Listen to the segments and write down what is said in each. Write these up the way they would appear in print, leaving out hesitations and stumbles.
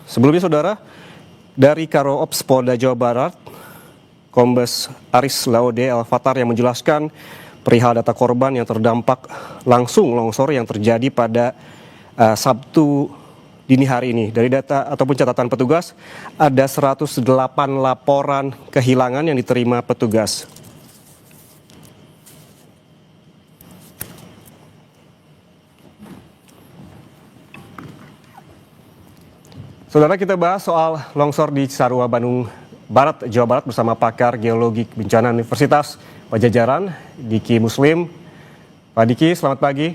Sebelumnya saudara, dari Karo Ops Polda Jawa Barat, Kombes Aris Laode Al-Fatar yang menjelaskan perihal data korban yang terdampak langsung longsor yang terjadi pada Sabtu dini hari ini. Dari data ataupun catatan petugas, ada 108 laporan kehilangan yang diterima petugas. Saudara, kita bahas soal longsor di Cisarua, Bandung Barat, Jawa Barat bersama pakar geologi bencana Universitas Pajajaran, Diki Muslim. Pak Diki, selamat pagi.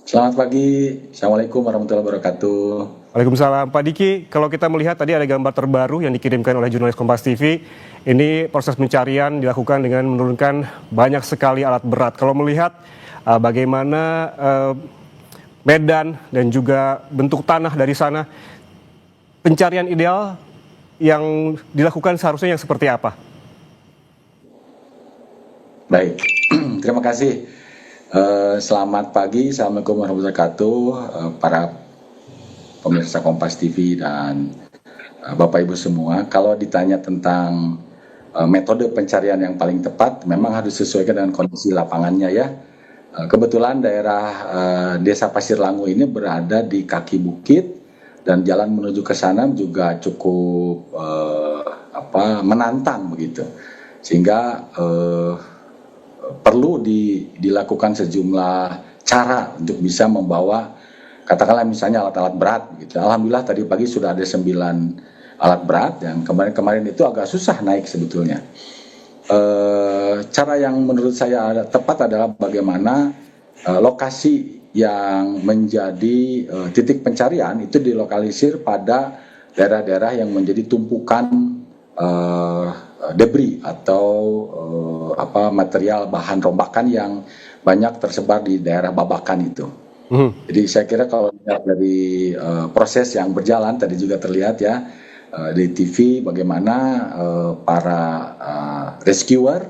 Selamat pagi, Assalamualaikum warahmatullahi wabarakatuh. Waalaikumsalam. Pak Diki, kalau kita melihat tadi ada gambar terbaru yang dikirimkan oleh jurnalis Kompas TV, ini proses pencarian dilakukan dengan menurunkan banyak sekali alat berat. Kalau melihat bagaimana medan dan juga bentuk tanah dari sana, pencarian ideal yang dilakukan seharusnya yang seperti apa? Baik, terima kasih. Selamat pagi, Assalamualaikum warahmatullahi wabarakatuh, para pemirsa Kompas TV dan Bapak Ibu semua. Kalau ditanya tentang metode pencarian yang paling tepat, memang harus disesuaikan dengan kondisi lapangannya ya. Kebetulan daerah Desa Pasir Langu ini berada di kaki bukit dan jalan menuju ke sana juga cukup menantang begitu, sehingga perlu dilakukan sejumlah cara untuk bisa membawa katakanlah misalnya alat-alat berat gitu. Alhamdulillah tadi pagi sudah ada 9 alat berat yang kemarin itu agak susah naik sebetulnya. Cara yang menurut saya tepat adalah bagaimana lokasi yang menjadi titik pencarian itu dilokalisir pada daerah-daerah yang menjadi tumpukan debris atau material bahan rombakan yang banyak tersebar di daerah babakan itu. Jadi saya kira kalau lihat dari proses yang berjalan tadi juga terlihat ya di TV bagaimana para rescuer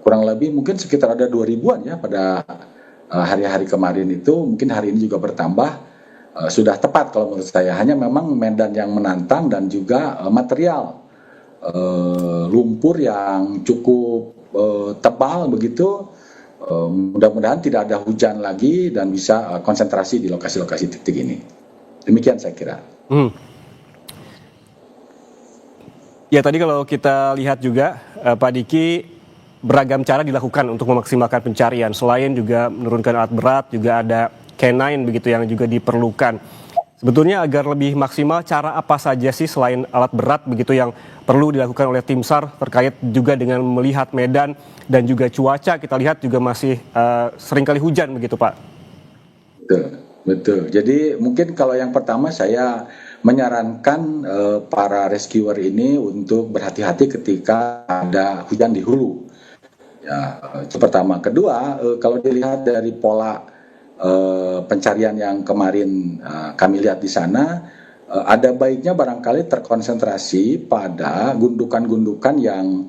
kurang lebih mungkin sekitar ada 2.000-an ya pada hari-hari kemarin itu, mungkin hari ini juga bertambah, sudah tepat kalau menurut saya. Hanya memang medan yang menantang dan juga material lumpur yang cukup tebal begitu. Mudah-mudahan tidak ada hujan lagi dan bisa konsentrasi di lokasi-lokasi titik ini. Demikian saya kira. Ya, tadi kalau kita lihat juga Pak Diki, beragam cara dilakukan untuk memaksimalkan pencarian. Selain juga menurunkan alat berat, juga ada canine begitu yang juga diperlukan. Sebetulnya agar lebih maksimal, cara apa saja sih selain alat berat begitu yang perlu dilakukan oleh tim SAR terkait juga dengan melihat medan dan juga cuaca, kita lihat juga masih seringkali hujan begitu Pak? Betul. Jadi mungkin kalau yang pertama saya menyarankan para rescuer ini untuk berhati-hati ketika ada hujan di hulu. Ya, itu pertama. Kedua, kalau dilihat dari pola pencarian yang kemarin kami lihat di sana, ada baiknya barangkali terkonsentrasi pada gundukan-gundukan yang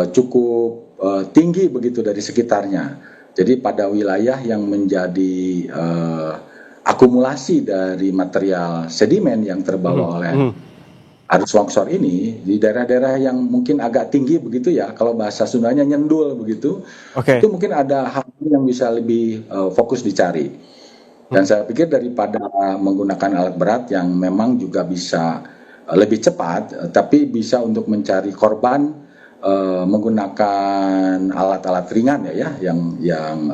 cukup tinggi begitu dari sekitarnya. Jadi pada wilayah yang menjadi akumulasi dari material sedimen yang terbawa oleh arus longsor ini, di daerah-daerah yang mungkin agak tinggi begitu ya, kalau bahasa Sundanya nyendul begitu, itu mungkin ada hal yang bisa lebih fokus dicari. Dan saya pikir daripada menggunakan alat berat yang memang juga bisa lebih cepat, tapi bisa untuk mencari korban menggunakan alat-alat ringan ya, yang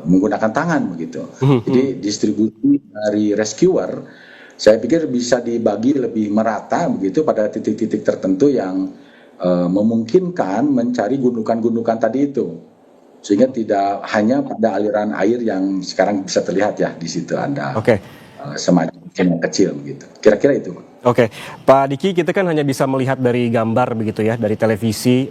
menggunakan tangan begitu. Jadi distribusi dari rescuer saya pikir bisa dibagi lebih merata begitu pada titik-titik tertentu yang memungkinkan mencari gundukan-gundukan tadi itu, sehingga tidak hanya pada aliran air yang sekarang bisa terlihat ya di situ ada semacam yang kecil begitu. Kira-kira itu. Oke, Pak Diki, kita kan hanya bisa melihat dari gambar begitu ya, dari televisi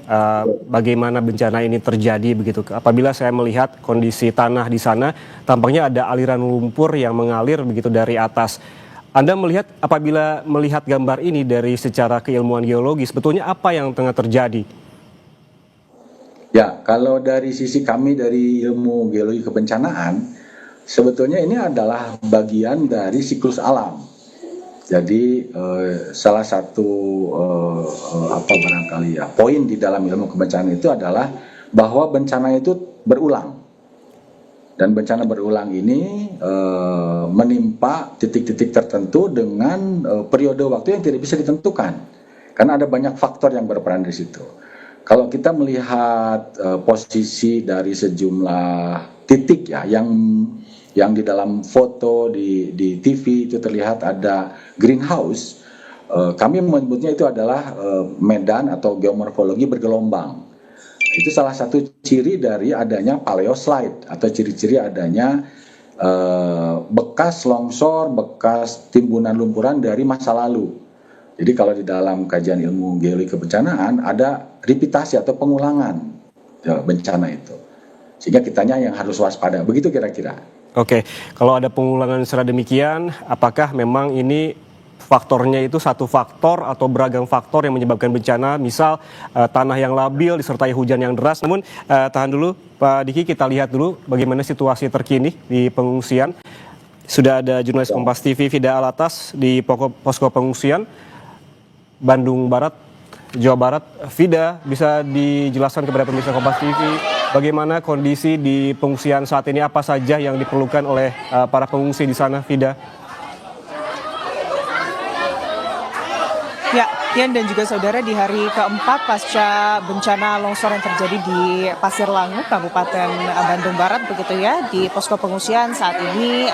bagaimana bencana ini terjadi begitu. Apabila saya melihat kondisi tanah di sana, tampaknya ada aliran lumpur yang mengalir begitu dari atas. Anda melihat, apabila melihat gambar ini dari secara keilmuan geologi, sebetulnya apa yang tengah terjadi? Ya, kalau dari sisi kami dari ilmu geologi kebencanaan, sebetulnya ini adalah bagian dari siklus alam. Jadi salah satu barangkali ya poin di dalam ilmu kebencanaan itu adalah bahwa bencana itu berulang. Dan bencana berulang ini menimpa titik-titik tertentu dengan periode waktu yang tidak bisa ditentukan. Karena ada banyak faktor yang berperan di situ. Kalau kita melihat posisi dari sejumlah titik ya yang di dalam foto di TV itu terlihat ada greenhouse, kami menyebutnya itu adalah medan atau geomorfologi bergelombang. Itu salah satu ciri dari adanya paleoslide atau ciri-ciri adanya bekas longsor, bekas timbunan lumpuran dari masa lalu. Jadi kalau di dalam kajian ilmu geologi kebencanaan ada repitasi atau pengulangan bencana itu. Sehingga kitanya yang harus waspada. Begitu kira-kira. Oke, kalau ada pengulangan secara demikian, apakah memang ini faktornya itu satu faktor atau beragam faktor yang menyebabkan bencana, misal tanah yang labil disertai hujan yang deras. Namun tahan dulu Pak Diki, kita lihat dulu bagaimana situasi terkini di pengungsian. Sudah ada jurnalis Kompas TV Fida Alatas di posko pengungsian Bandung Barat, Jawa Barat. Fida, bisa dijelaskan kepada pemirsa Kompas TV bagaimana kondisi di pengungsian saat ini, apa saja yang diperlukan oleh para pengungsi di sana, Fida? Ya, Yan dan juga saudara, di hari keempat pasca bencana longsor yang terjadi di Pasir Langu, Kabupaten Bandung Barat, begitu ya, di posko pengungsian saat ini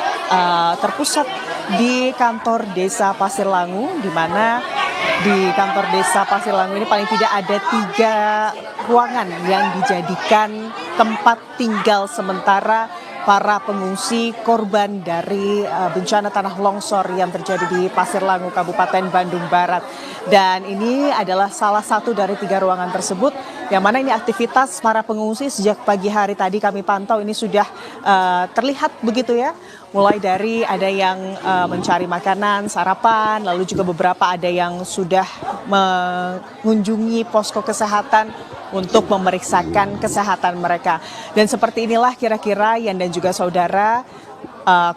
terpusat di kantor desa Pasir Langu, di mana di kantor desa Pasir Langu ini paling tidak ada 3 ruangan yang dijadikan tempat tinggal sementara para pengungsi korban dari bencana tanah longsor yang terjadi di Pasir Langu, Kabupaten Bandung Barat. Dan ini adalah salah satu dari 3 ruangan tersebut, yang mana ini aktivitas para pengungsi sejak pagi hari tadi kami pantau ini sudah terlihat begitu ya. Mulai dari ada yang mencari makanan, sarapan, lalu juga beberapa ada yang sudah mengunjungi posko kesehatan untuk memeriksakan kesehatan mereka. Dan seperti inilah kira-kira Yan dan juga saudara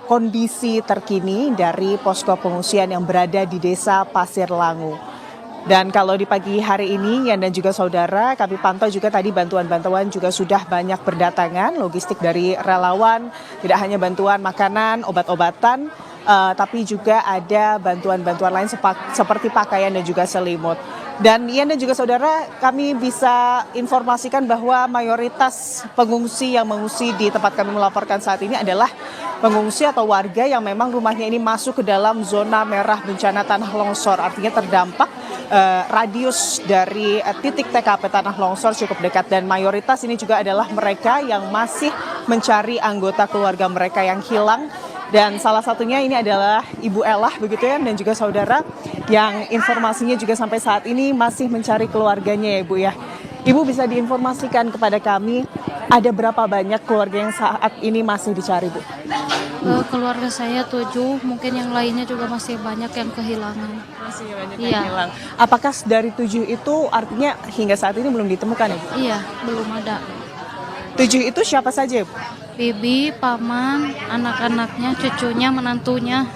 kondisi terkini dari posko pengungsian yang berada di desa Pasir Langu. Dan kalau di pagi hari ini Yan dan juga saudara, kami pantau juga tadi bantuan-bantuan juga sudah banyak berdatangan, logistik dari relawan, tidak hanya bantuan makanan, obat-obatan, tapi juga ada bantuan-bantuan lain seperti pakaian dan juga selimut. Dan Yan dan juga saudara, kami bisa informasikan bahwa mayoritas pengungsi yang mengungsi di tempat kami melaporkan saat ini adalah pengungsi atau warga yang memang rumahnya ini masuk ke dalam zona merah bencana tanah longsor. Artinya terdampak radius dari titik TKP tanah longsor cukup dekat, dan mayoritas ini juga adalah mereka yang masih mencari anggota keluarga mereka yang hilang. Dan salah satunya ini adalah Ibu Elah begitu ya, dan juga saudara yang informasinya juga sampai saat ini masih mencari keluarganya ya Ibu ya. Ibu bisa diinformasikan kepada kami ada berapa banyak keluarga yang saat ini masih dicari Bu? Keluarga saya 7, mungkin yang lainnya juga masih banyak yang kehilangan. Masih banyak Iya. yang hilang. Apakah dari 7 itu artinya hingga saat ini belum ditemukan ya Bu? Iya, belum ada. 7 itu siapa saja Bu? Bibi, paman, anak-anaknya, cucunya, menantunya.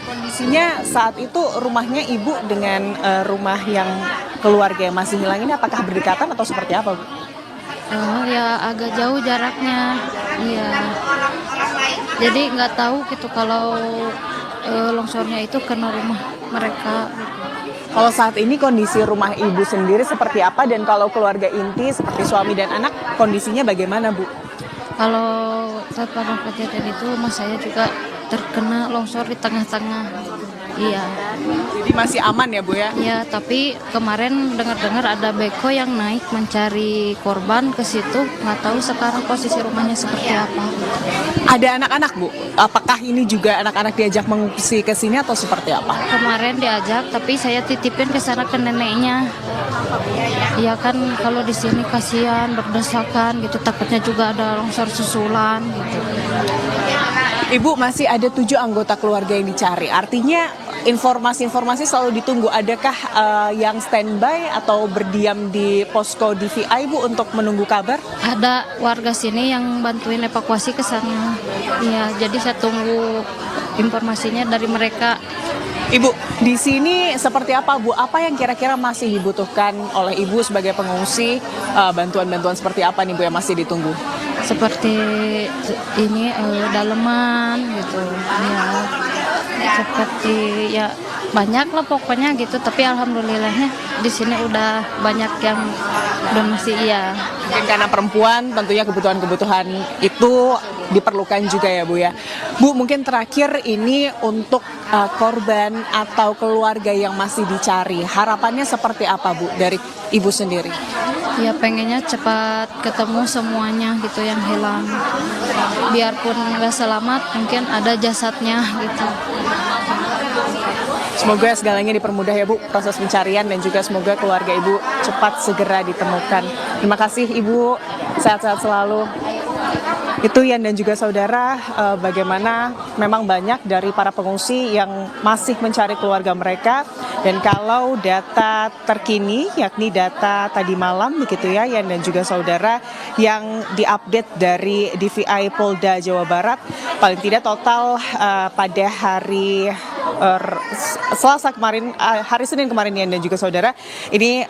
Kondisinya saat itu rumahnya Ibu dengan rumah yang keluarga yang masih hilang ini apakah berdekatan atau seperti apa Bu? Ya agak jauh jaraknya. Iya. Jadi nggak tahu gitu kalau longsornya itu kena rumah mereka. Kalau saat ini kondisi rumah Ibu sendiri seperti apa, dan kalau keluarga inti seperti suami dan anak kondisinya bagaimana Bu? Kalau saat pada kejadian itu rumah saya juga terkena longsor di tengah-tengah. Iya. Jadi masih aman ya Bu ya? Ya, tapi kemarin dengar-dengar ada beko yang naik mencari korban ke situ. Nggak tahu sekarang posisi rumahnya seperti apa. Ada anak-anak Bu? Apakah ini juga anak-anak diajak mengungsi ke sini atau seperti apa? Kemarin diajak, tapi saya titipin ke sana ke neneknya. Iya kan, kalau di sini kasihan berdesakan gitu, takutnya juga ada longsor susulan gitu. Ibu, masih ada 7 anggota keluarga yang dicari. Artinya informasi-informasi selalu ditunggu. Adakah yang standby atau berdiam di posko DVI Bu untuk menunggu kabar? Ada warga sini yang bantuin evakuasi ke sana. Iya, jadi saya tunggu informasinya dari mereka. Ibu, di sini seperti apa Bu? Apa yang kira-kira masih dibutuhkan oleh Ibu sebagai pengungsi? Bantuan-bantuan seperti apa nih Bu yang masih ditunggu? Seperti ini daleman gitu ya, seperti ya banyak lah pokoknya gitu, tapi alhamdulillahnya di sini udah banyak yang udah masih iya. Mungkin karena perempuan tentunya kebutuhan-kebutuhan itu diperlukan juga ya Bu ya. Bu, mungkin terakhir ini untuk korban atau keluarga yang masih dicari, harapannya seperti apa Bu dari Ibu sendiri? Ya pengennya cepat ketemu semuanya gitu yang hilang, biarpun nggak selamat mungkin ada jasadnya gitu. Semoga segalanya dipermudah ya Bu, proses pencarian, dan juga semoga keluarga Ibu cepat segera ditemukan. Terima kasih Ibu, sehat-sehat selalu. Itu Yan dan juga saudara, bagaimana memang banyak dari para pengungsi yang masih mencari keluarga mereka. Dan kalau data terkini, yakni data tadi malam begitu ya Yan dan juga saudara, yang diupdate dari DVI Polda Jawa Barat, paling tidak total pada hari Selasa kemarin, hari Senin kemarin Yan dan juga saudara, ini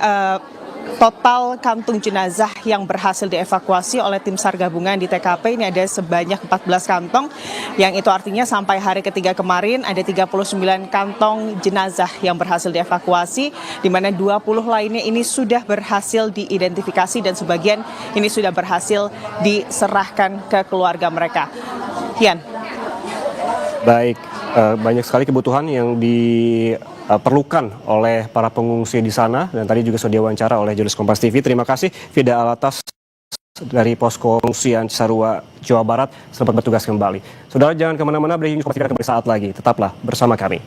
total kantung jenazah yang berhasil dievakuasi oleh tim SAR gabungan di TKP ini ada sebanyak 14 kantong, yang itu artinya sampai hari ketiga kemarin ada 39 kantong jenazah yang berhasil dievakuasi, di mana 20 lainnya ini sudah berhasil diidentifikasi dan sebagian ini sudah berhasil diserahkan ke keluarga mereka. Yan. Baik, banyak sekali kebutuhan yang diperlukan oleh para pengungsi di sana, dan tadi juga sudah diwawancara oleh jurnalis Kompas TV. Terima kasih Fida Alatas dari Posko Pengungsian Cisarua, Jawa Barat. Selamat bertugas kembali. Saudara, jangan kemana-mana, breaking news Kompas TV akan kembali saat lagi. Tetaplah bersama kami.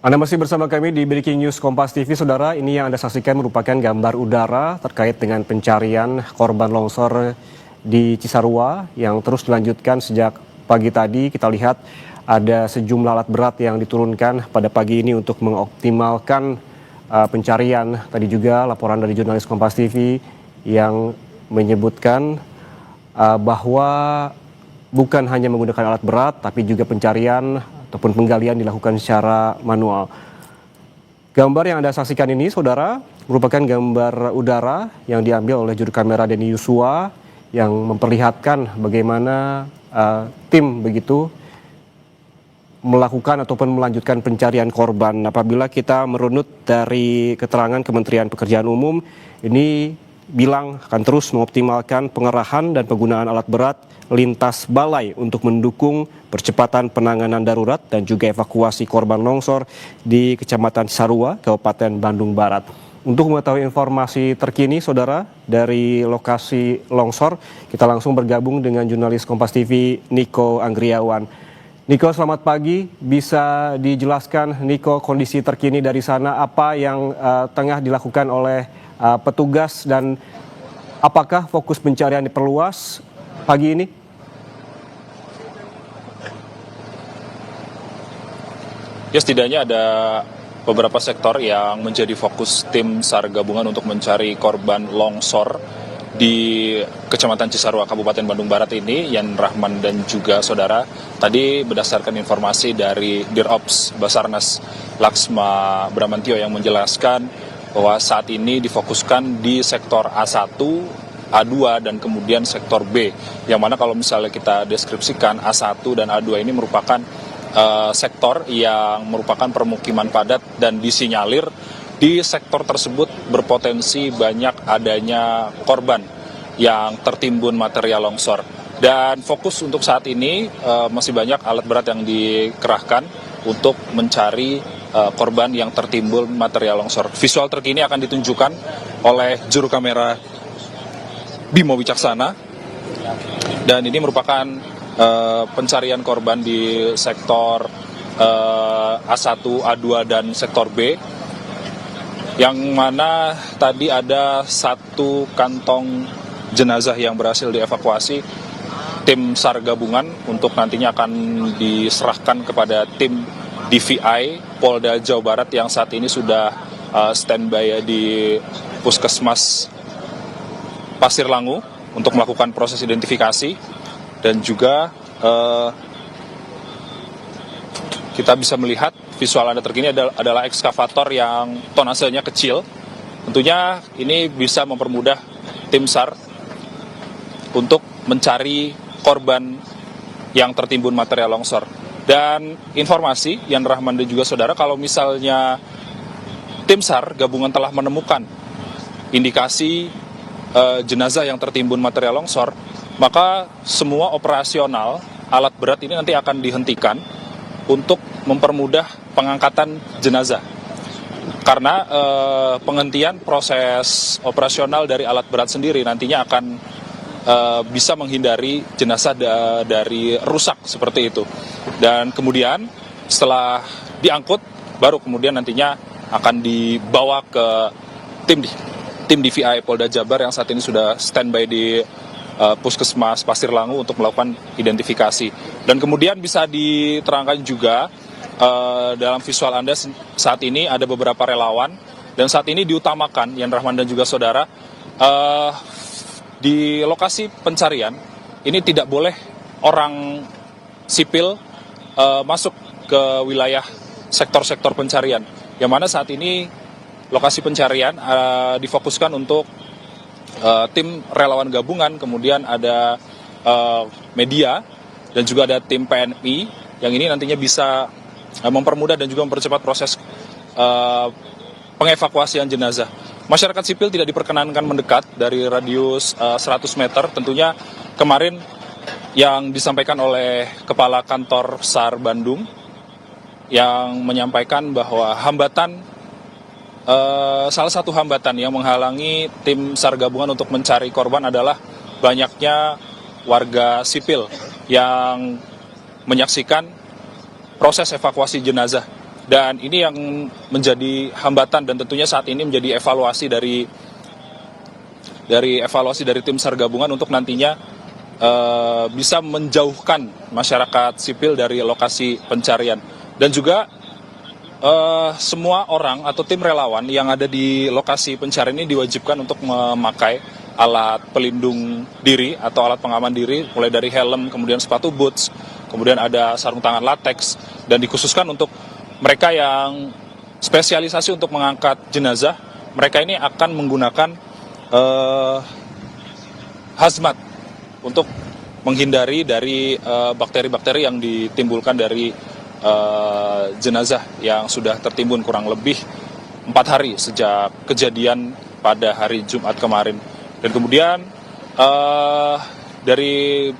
Anda masih bersama kami di Breaking News Kompas TV, Saudara. Ini yang Anda saksikan merupakan gambar udara terkait dengan pencarian korban longsor di Cisarua yang terus dilanjutkan sejak pagi tadi. Kita lihat ada sejumlah alat berat yang diturunkan pada pagi ini untuk mengoptimalkan pencarian. Tadi juga laporan dari jurnalis Kompas TV yang menyebutkan bahwa bukan hanya menggunakan alat berat, tapi juga pencarian ataupun penggalian dilakukan secara manual. Gambar yang Anda saksikan ini, Saudara, merupakan gambar udara yang diambil oleh juru kamera Denny Yusua yang memperlihatkan bagaimana tim begitu melakukan ataupun melanjutkan pencarian korban. Apabila kita merunut dari keterangan Kementerian Pekerjaan Umum, ini bilang akan terus mengoptimalkan pengerahan dan penggunaan alat berat lintas balai untuk mendukung percepatan penanganan darurat dan juga evakuasi korban longsor di Kecamatan Cisarua, Kabupaten Bandung Barat. Untuk mengetahui informasi terkini, Saudara, dari lokasi longsor, kita langsung bergabung dengan jurnalis Kompas TV Niko Anggriawan. Niko, selamat pagi. Bisa dijelaskan, Niko, kondisi terkini dari sana, apa yang tengah dilakukan oleh petugas dan apakah fokus pencarian diperluas pagi ini? Ya, setidaknya ada beberapa sektor yang menjadi fokus tim SAR gabungan untuk mencari korban longsor di Kecamatan Cisarua, Kabupaten Bandung Barat ini, Yan Rahman dan juga saudara. Tadi berdasarkan informasi dari Dirops Basarnas Laksma Bramantio yang menjelaskan bahwa saat ini difokuskan di sektor A1, A2, dan kemudian sektor B. Yang mana kalau misalnya kita deskripsikan A1 dan A2 ini merupakan sektor yang merupakan permukiman padat dan disinyalir di sektor tersebut berpotensi banyak adanya korban yang tertimbun material longsor. Dan fokus untuk saat ini masih banyak alat berat yang dikerahkan untuk mencari korban yang tertimbun material longsor. Visual terkini akan ditunjukkan oleh juru kamera Bimo Wicaksana, dan ini merupakan pencarian korban di sektor A1, A2, dan sektor B, yang mana tadi ada satu kantong jenazah yang berhasil dievakuasi tim SAR gabungan untuk nantinya akan diserahkan kepada tim DVI Polda Jawa Barat yang saat ini sudah standby di Puskesmas Pasir Langu untuk melakukan proses identifikasi. Dan juga kita bisa melihat visual Anda terkini adalah ekskavator yang tonasenya kecil. Tentunya ini bisa mempermudah tim SAR untuk mencari korban yang tertimbun material longsor. Dan informasi Yan Rahman dan juga saudara, kalau misalnya tim SAR gabungan telah menemukan indikasi jenazah yang tertimbun material longsor, maka semua operasional alat berat ini nanti akan dihentikan untuk mempermudah pengangkatan jenazah. Karena penghentian proses operasional dari alat berat sendiri nantinya akan bisa menghindari jenazah dari rusak seperti itu. Dan kemudian setelah diangkut, baru kemudian nantinya akan dibawa ke tim DVI Polda Jabar yang saat ini sudah standby di Puskesmas Pasir Langu untuk melakukan identifikasi. Dan kemudian bisa diterangkan juga dalam visual Anda saat ini ada beberapa relawan, dan saat ini diutamakan Yan Rahman dan juga saudara, di lokasi pencarian ini tidak boleh orang sipil masuk ke wilayah sektor-sektor pencarian, yang mana saat ini lokasi pencarian difokuskan untuk tim relawan gabungan, kemudian ada media, dan juga ada tim PNI yang ini nantinya bisa mempermudah dan juga mempercepat proses pengevakuasian jenazah. Masyarakat sipil tidak diperkenankan mendekat dari radius 100 meter. Tentunya kemarin yang disampaikan oleh Kepala Kantor SAR Bandung yang menyampaikan bahwa salah satu hambatan yang menghalangi tim SAR gabungan untuk mencari korban adalah banyaknya warga sipil yang menyaksikan proses evakuasi jenazah. Dan ini yang menjadi hambatan dan tentunya saat ini menjadi evaluasi dari tim SAR gabungan untuk nantinya bisa menjauhkan masyarakat sipil dari lokasi pencarian. Dan juga semua orang atau tim relawan yang ada di lokasi pencarian ini diwajibkan untuk memakai alat pelindung diri atau alat pengaman diri, mulai dari helm, kemudian sepatu boots, kemudian ada sarung tangan latex, dan dikhususkan untuk mereka yang spesialisasi untuk mengangkat jenazah. Mereka ini akan menggunakan hazmat untuk menghindari dari bakteri-bakteri yang ditimbulkan dari jenazah yang sudah tertimbun kurang lebih 4 hari sejak kejadian pada hari Jumat kemarin. Dan kemudian dari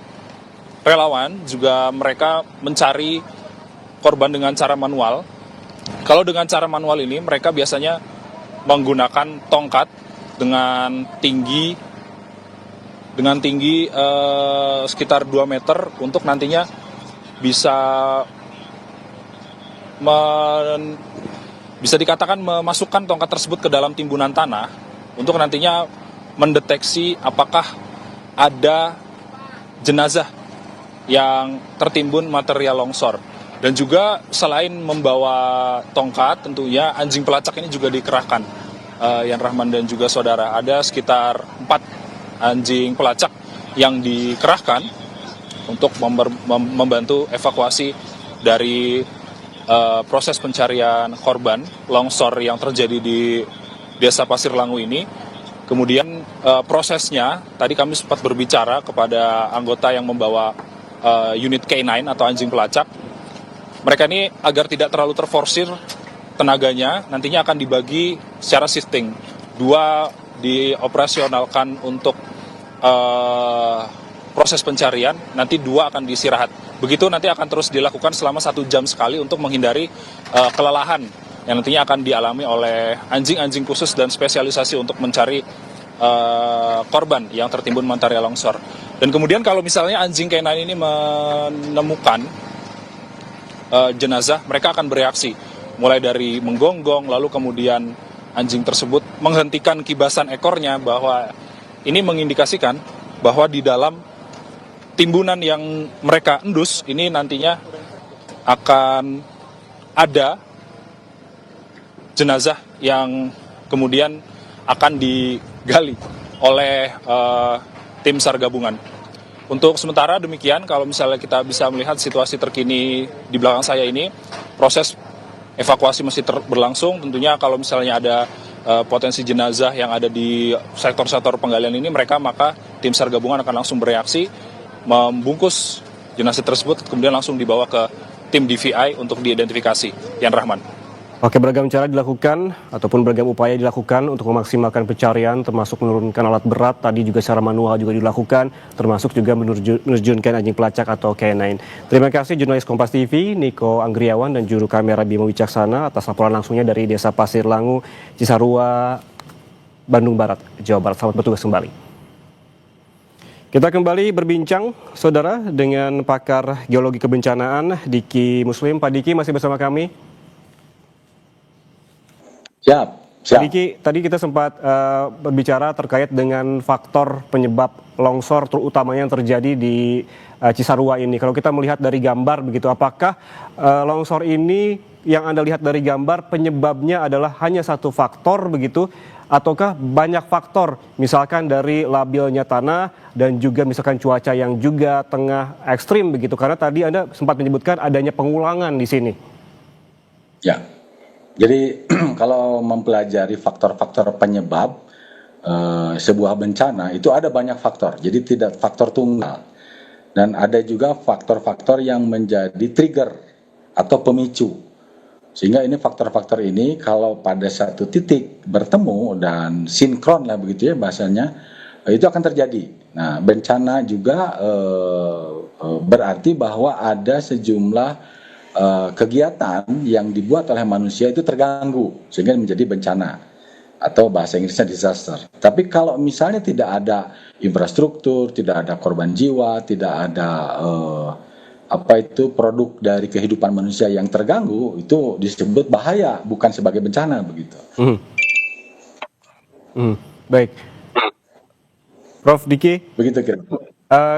relawan juga mereka mencari korban dengan cara manual. Kalau dengan cara manual ini mereka biasanya menggunakan tongkat dengan tinggi sekitar 2 meter untuk nantinya bisa dikatakan memasukkan tongkat tersebut ke dalam timbunan tanah untuk nantinya mendeteksi apakah ada jenazah yang tertimbun material longsor. Dan juga selain membawa tongkat, tentunya anjing pelacak ini juga dikerahkan. Yan Rahman dan juga saudara, ada sekitar 4 anjing pelacak yang dikerahkan untuk membantu evakuasi dari proses pencarian korban longsor yang terjadi di Desa Pasir Langu ini. Kemudian prosesnya, tadi kami sempat berbicara kepada anggota yang membawa unit K9 atau anjing pelacak. Mereka ini agar tidak terlalu terforsir tenaganya, nantinya akan dibagi secara shifting. 2 dioperasionalkan untuk proses pencarian, nanti 2 akan diistirahat. Begitu nanti akan terus dilakukan selama 1 jam sekali untuk menghindari kelelahan yang nantinya akan dialami oleh anjing-anjing khusus dan spesialisasi untuk mencari korban yang tertimbun material longsor. Dan kemudian kalau misalnya anjing K9 ini menemukan jenazah, mereka akan bereaksi, mulai dari menggonggong, lalu kemudian anjing tersebut menghentikan kibasan ekornya, bahwa ini mengindikasikan bahwa di dalam timbunan yang mereka endus ini nantinya akan ada jenazah yang kemudian akan digali oleh tim SAR gabungan. Untuk sementara demikian, kalau misalnya kita bisa melihat situasi terkini di belakang saya ini, proses evakuasi masih berlangsung. Tentunya kalau misalnya ada potensi jenazah yang ada di sektor-sektor penggalian ini, maka tim SAR gabungan akan langsung bereaksi, membungkus jenazah tersebut, kemudian langsung dibawa ke tim DVI untuk diidentifikasi. Yan Rahman. Oke, beragam cara dilakukan ataupun beragam upaya dilakukan untuk memaksimalkan pencarian, termasuk menurunkan alat berat, tadi juga secara manual juga dilakukan, termasuk juga menerjunkan anjing pelacak atau K9. Terima kasih jurnalis Kompas TV, Niko Anggriawan dan juru kamera Bimo Wicaksana atas laporan langsungnya dari Desa Pasir Langu, Cisarua, Bandung Barat, Jawa Barat. Selamat bertugas kembali. Kita kembali berbincang, saudara, dengan pakar geologi kebencanaan, Diki Muslim. Pak Diki masih bersama kami? Siap. Tadi kita sempat berbicara terkait dengan faktor penyebab longsor terutamanya yang terjadi di Cisarua ini. Kalau kita melihat dari gambar begitu, apakah longsor ini yang Anda lihat dari gambar penyebabnya adalah hanya satu faktor begitu, ataukah banyak faktor, misalkan dari labilnya tanah dan juga misalkan cuaca yang juga tengah ekstrim begitu? Karena tadi Anda sempat menyebutkan adanya pengulangan di sini. Ya. Jadi kalau mempelajari faktor-faktor penyebab sebuah bencana itu ada banyak faktor. Jadi tidak faktor tunggal. Dan ada juga faktor-faktor yang menjadi trigger atau pemicu. Sehingga ini faktor-faktor ini kalau pada satu titik bertemu dan sinkron lah begitu ya bahasanya, itu akan terjadi. Nah, bencana juga berarti bahwa ada sejumlah kegiatan yang dibuat oleh manusia itu terganggu sehingga menjadi bencana atau bahasa Inggrisnya disaster. Tapi kalau misalnya tidak ada infrastruktur, tidak ada korban jiwa, tidak ada apa itu produk dari kehidupan manusia yang terganggu itu disebut bahaya, bukan sebagai bencana begitu. Mhm. Mhm. Baik, Prof. Diki. Begitu kira-kira.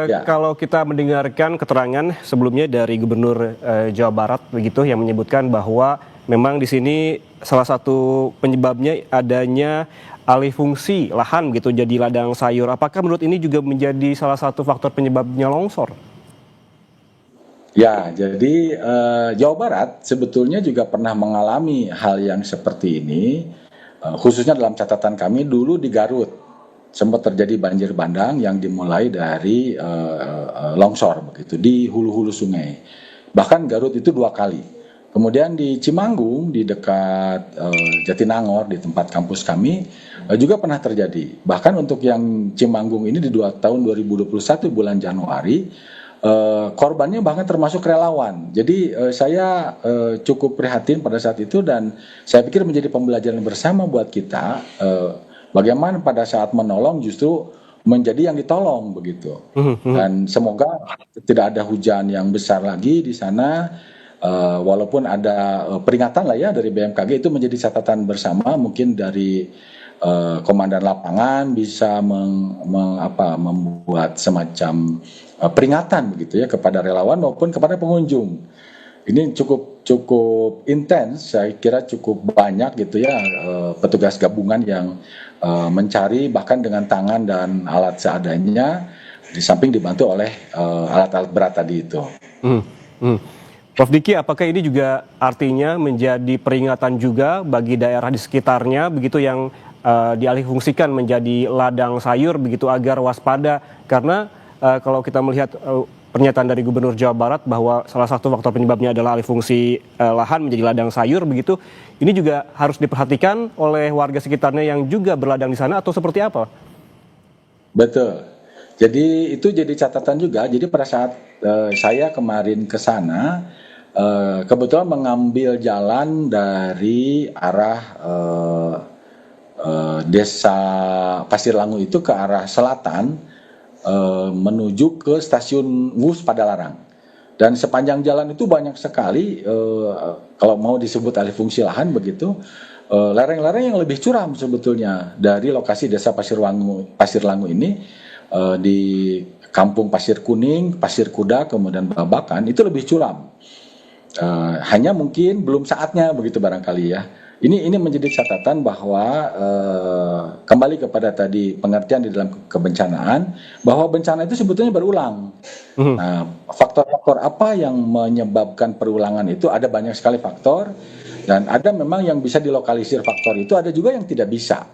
Ya. Kalau kita mendengarkan keterangan sebelumnya dari Gubernur Jawa Barat begitu yang menyebutkan bahwa memang di sini salah satu penyebabnya adanya alih fungsi lahan gitu jadi ladang sayur. Apakah menurut ini juga menjadi salah satu faktor penyebabnya longsor? Ya, jadi Jawa Barat sebetulnya juga pernah mengalami hal yang seperti ini, khususnya dalam catatan kami dulu di Garut. Sempat terjadi banjir bandang yang dimulai dari longsor begitu di hulu-hulu sungai. Bahkan Garut itu 2 kali. Kemudian di Cimanggung di dekat Jatinangor di tempat kampus kami juga pernah terjadi. Bahkan untuk yang Cimanggung ini di tahun 2021 bulan Januari korbannya bahkan termasuk relawan. Jadi saya cukup prihatin pada saat itu dan saya pikir menjadi pembelajaran bersama buat kita. Bagaimana pada saat menolong justru menjadi yang ditolong begitu. Dan semoga tidak ada hujan yang besar lagi di sana. Walaupun ada peringatan lah ya dari BMKG, itu menjadi catatan bersama. Mungkin dari komandan lapangan bisa membuat semacam peringatan begitu ya kepada relawan maupun kepada pengunjung. Ini cukup intens, saya kira cukup banyak gitu ya petugas gabungan yang mencari bahkan dengan tangan dan alat seadanya, di samping dibantu oleh alat-alat berat tadi itu. Prof. Diki, apakah ini juga artinya menjadi peringatan juga bagi daerah di sekitarnya begitu yang dialihfungsikan menjadi ladang sayur begitu agar waspada? Karena kalau kita melihat pernyataan dari Gubernur Jawa Barat bahwa salah satu faktor penyebabnya adalah alih fungsi lahan menjadi ladang sayur begitu, ini juga harus diperhatikan oleh warga sekitarnya yang juga berladang di sana atau seperti apa? Betul. Jadi itu jadi catatan juga. Jadi pada saat saya kemarin ke sana, kebetulan mengambil jalan dari arah desa Pasir Langu itu ke arah selatan, menuju ke stasiun Wus Padalarang. Dan sepanjang jalan itu banyak sekali, kalau mau disebut alih fungsi lahan begitu, lereng-lereng yang lebih curam sebetulnya dari lokasi desa Pasir Langu ini, di Kampung Pasir Kuning, Pasir Kuda, kemudian Babakan, itu lebih curam. Hanya mungkin belum saatnya begitu barangkali ya. Ini menjadi catatan bahwa kembali kepada tadi pengertian di dalam kebencanaan, bahwa bencana itu sebetulnya berulang. Nah, faktor-faktor apa yang menyebabkan perulangan itu ada banyak sekali faktor, dan ada memang yang bisa dilokalisir faktor itu, ada juga yang tidak bisa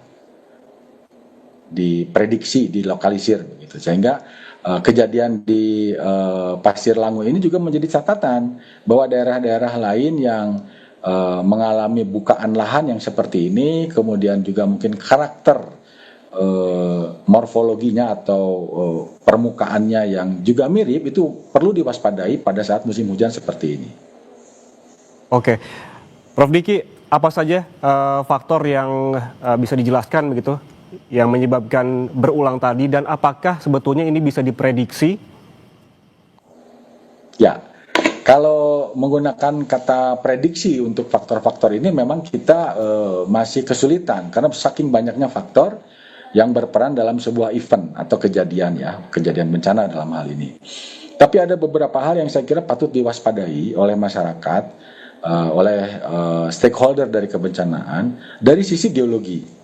diprediksi, dilokalisir begitu. Sehingga kejadian di Pasir Langu ini juga menjadi catatan bahwa daerah-daerah lain yang mengalami bukaan lahan yang seperti ini, kemudian juga mungkin karakter morfologinya atau permukaannya yang juga mirip, itu perlu diwaspadai pada saat musim hujan seperti ini. Oke, Prof. Diki, apa saja faktor yang bisa dijelaskan begitu yang menyebabkan berulang tadi, dan apakah sebetulnya ini bisa diprediksi? Ya, kalau menggunakan kata prediksi untuk faktor-faktor ini memang kita masih kesulitan karena saking banyaknya faktor yang berperan dalam sebuah event atau kejadian ya, kejadian bencana dalam hal ini. Tapi ada beberapa hal yang saya kira patut diwaspadai oleh masyarakat, oleh stakeholder dari kebencanaan dari sisi geologi.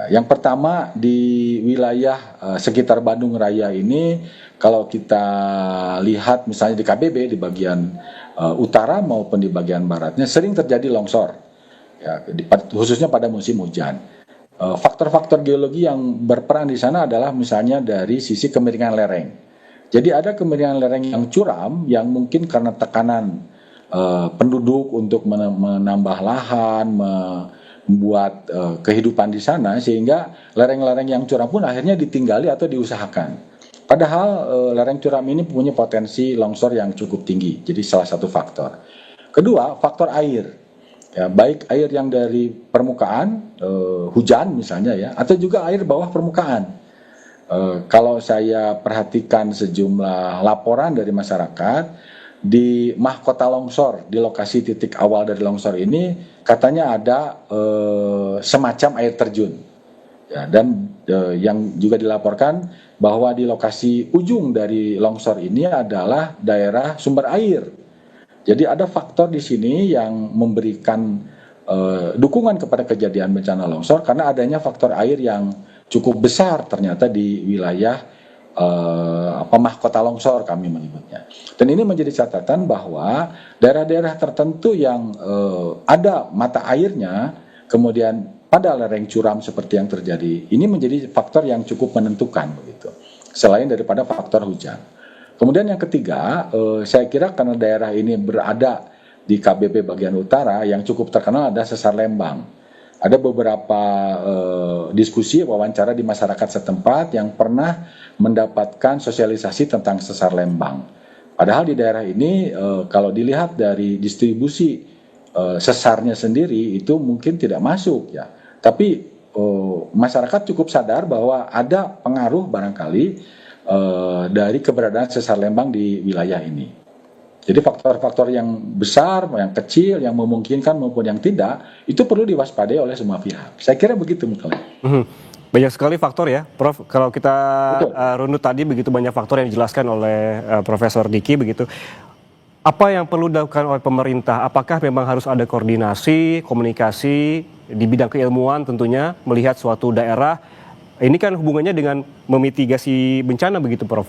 Yang pertama, di wilayah sekitar Bandung Raya ini, kalau kita lihat misalnya di KBB di bagian utara maupun di bagian baratnya sering terjadi longsor, ya, khususnya pada musim hujan. Faktor-faktor geologi yang berperan di sana adalah misalnya dari sisi kemiringan lereng. Jadi ada kemiringan lereng yang curam yang mungkin karena tekanan penduduk untuk menambah lahan, membuat kehidupan di sana, sehingga lereng-lereng yang curam pun akhirnya ditinggali atau diusahakan. Padahal lereng curam ini punya potensi longsor yang cukup tinggi, jadi salah satu faktor. Kedua, faktor air, ya, baik air yang dari permukaan, hujan misalnya ya, atau juga air bawah permukaan. Kalau saya perhatikan sejumlah laporan dari masyarakat, di mahkota longsor, di lokasi titik awal dari longsor ini katanya ada semacam air terjun. Ya, dan yang juga dilaporkan bahwa di lokasi ujung dari longsor ini adalah daerah sumber air. Jadi ada faktor di sini yang memberikan dukungan kepada kejadian bencana longsor karena adanya faktor air yang cukup besar ternyata di wilayah mahkota longsor kami menyebutnya. Dan ini menjadi catatan bahwa daerah-daerah tertentu yang ada mata airnya, kemudian pada lereng curam seperti yang terjadi, ini menjadi faktor yang cukup menentukan begitu. Selain daripada faktor hujan. Kemudian yang ketiga, saya kira karena daerah ini berada di KBP bagian utara yang cukup terkenal ada Sesar Lembang. Ada beberapa diskusi wawancara di masyarakat setempat yang pernah mendapatkan sosialisasi tentang Sesar Lembang. Padahal di daerah ini kalau dilihat dari distribusi sesarnya sendiri itu mungkin tidak masuk ya. Tapi masyarakat cukup sadar bahwa ada pengaruh barangkali dari keberadaan sesar Lembang di wilayah ini. Jadi faktor-faktor yang besar, yang kecil, yang memungkinkan maupun yang tidak, itu perlu diwaspadai oleh semua pihak. Saya kira begitu, Mukal. Banyak sekali faktor ya, Prof. Kalau kita runut tadi begitu banyak faktor yang dijelaskan oleh Profesor Diki begitu. Apa yang perlu dilakukan oleh pemerintah? Apakah memang harus ada koordinasi, komunikasi di bidang keilmuan tentunya melihat suatu daerah? Ini kan hubungannya dengan memitigasi bencana begitu, Prof.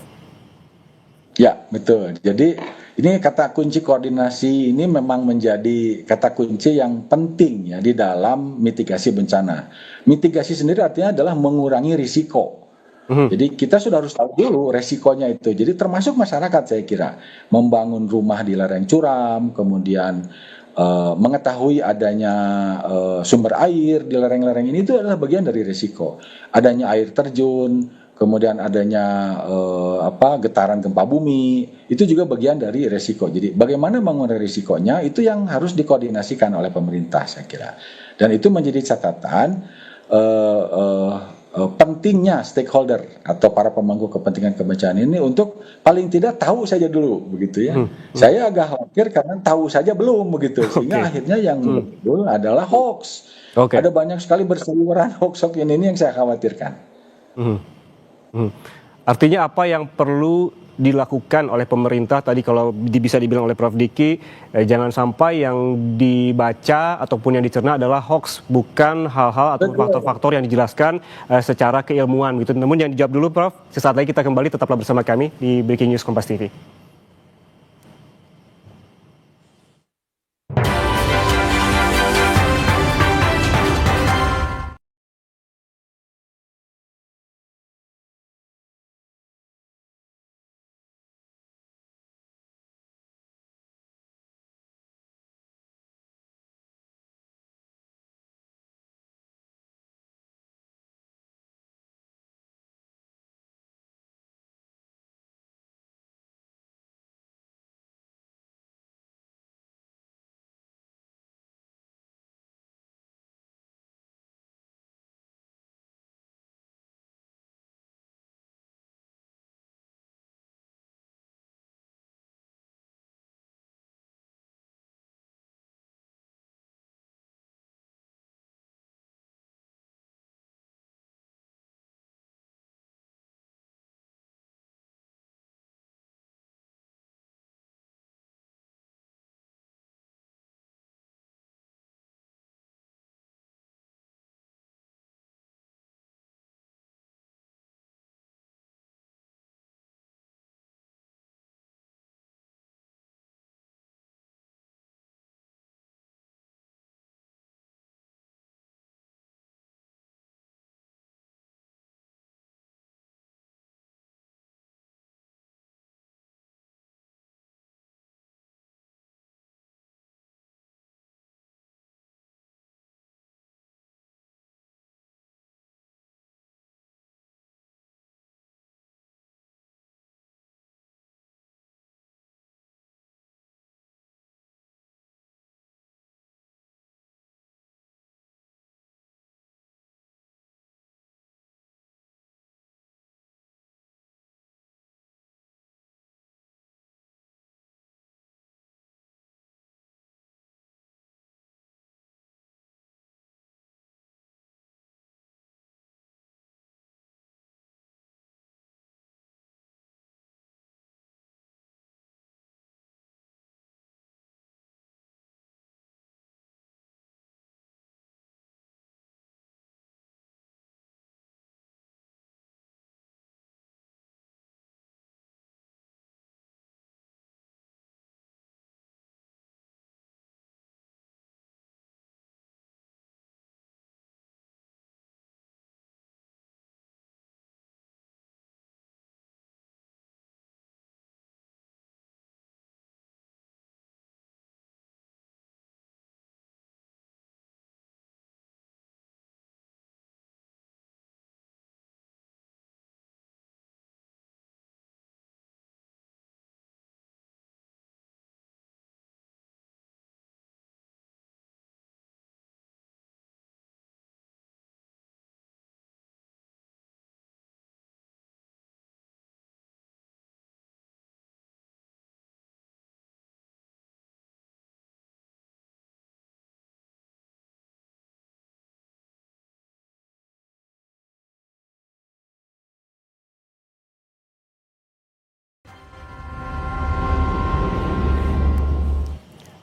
Ya, betul. Jadi ini kata kunci koordinasi ini memang menjadi kata kunci yang penting ya di dalam mitigasi bencana. Mitigasi sendiri artinya adalah mengurangi risiko. Jadi kita sudah harus tahu dulu resikonya itu. Jadi termasuk masyarakat saya kira membangun rumah di lereng curam, kemudian mengetahui adanya sumber air di lereng-lereng ini itu adalah bagian dari risiko. Adanya air terjun, kemudian adanya getaran gempa bumi, itu juga bagian dari risiko. Jadi bagaimana mengurangi risikonya itu yang harus dikoordinasikan oleh pemerintah saya kira. Dan itu menjadi catatan pentingnya stakeholder atau para pemangku kepentingan kebencanaan ini untuk paling tidak tahu saja dulu begitu ya. Saya agak khawatir karena tahu saja belum begitu sehingga akhirnya yang muncul adalah hoax. Ada banyak sekali berseliweran hoax ini yang saya khawatirkan. Artinya apa yang perlu dilakukan oleh pemerintah tadi kalau bisa dibilang oleh Prof. Diki, jangan sampai yang dibaca ataupun yang dicerna adalah hoax, bukan hal-hal atau faktor-faktor yang dijelaskan secara keilmuan gitu. Namun yang dijawab dulu Prof. Sesaat lagi kita kembali, tetaplah bersama kami di Breaking News Kompas TV.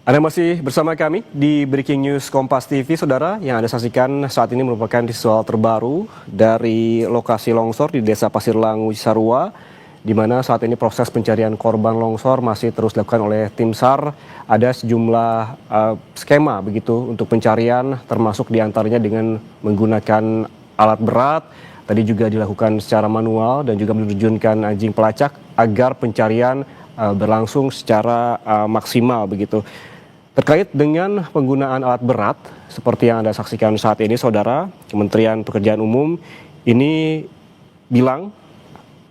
Anda masih bersama kami di Breaking News Kompas TV, Saudara. Yang Anda saksikan saat ini merupakan visual terbaru dari lokasi longsor di Desa Pasir Langu, Cisarua, di mana saat ini proses pencarian korban longsor masih terus dilakukan oleh tim SAR. Ada sejumlah skema begitu untuk pencarian, termasuk diantaranya dengan menggunakan alat berat. Tadi juga dilakukan secara manual dan juga menerjunkan anjing pelacak agar pencarian berlangsung secara maksimal begitu. Terkait dengan penggunaan alat berat seperti yang Anda saksikan saat ini, Saudara, Kementerian Pekerjaan Umum ini bilang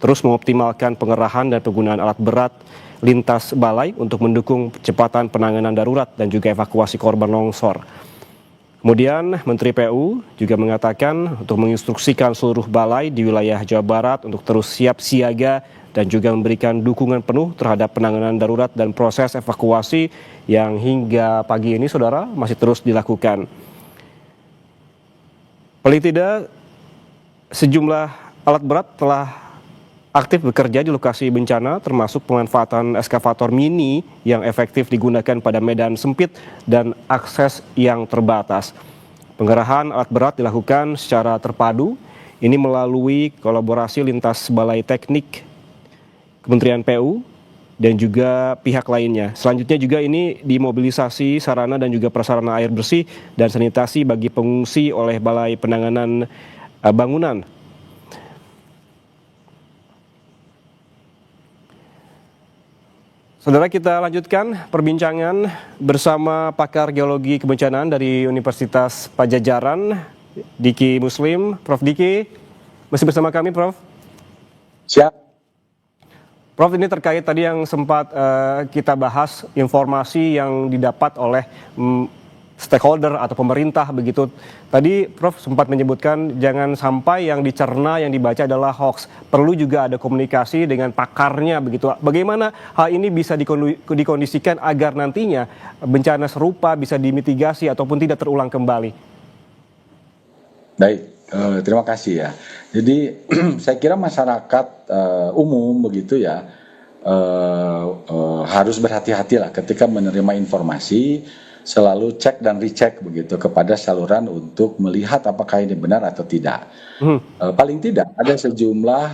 terus mengoptimalkan pengerahan dan penggunaan alat berat lintas balai untuk mendukung percepatan penanganan darurat dan juga evakuasi korban longsor. Kemudian Menteri PU juga mengatakan untuk menginstruksikan seluruh balai di wilayah Jawa Barat untuk terus siap siaga dan juga memberikan dukungan penuh terhadap penanganan darurat dan proses evakuasi yang hingga pagi ini, Saudara, masih terus dilakukan. Paling tidak, sejumlah alat berat telah aktif bekerja di lokasi bencana, termasuk pemanfaatan eskavator mini yang efektif digunakan pada medan sempit dan akses yang terbatas. Pengerahan alat berat dilakukan secara terpadu, ini melalui kolaborasi lintas balai teknik Kementerian PU dan juga pihak lainnya. Selanjutnya juga ini dimobilisasi sarana dan juga prasarana air bersih dan sanitasi bagi pengungsi oleh Balai Penanganan Bangunan. Saudara, kita lanjutkan perbincangan bersama pakar geologi kebencanaan dari Universitas Padjadjaran, Diki Muslim. Prof Diki, masih bersama kami, Prof? Siap. Prof, ini terkait tadi yang sempat kita bahas, informasi yang didapat oleh stakeholder atau pemerintah begitu. Tadi Prof sempat menyebutkan jangan sampai yang dicerna, yang dibaca adalah hoax. Perlu juga ada komunikasi dengan pakarnya begitu. Bagaimana hal ini bisa dikondisikan agar nantinya bencana serupa bisa dimitigasi ataupun tidak terulang kembali? Baik, terima kasih ya. Jadi saya kira masyarakat umum begitu ya harus berhati-hatilah ketika menerima informasi, selalu cek dan recheck begitu kepada saluran untuk melihat apakah ini benar atau tidak. Paling tidak ada sejumlah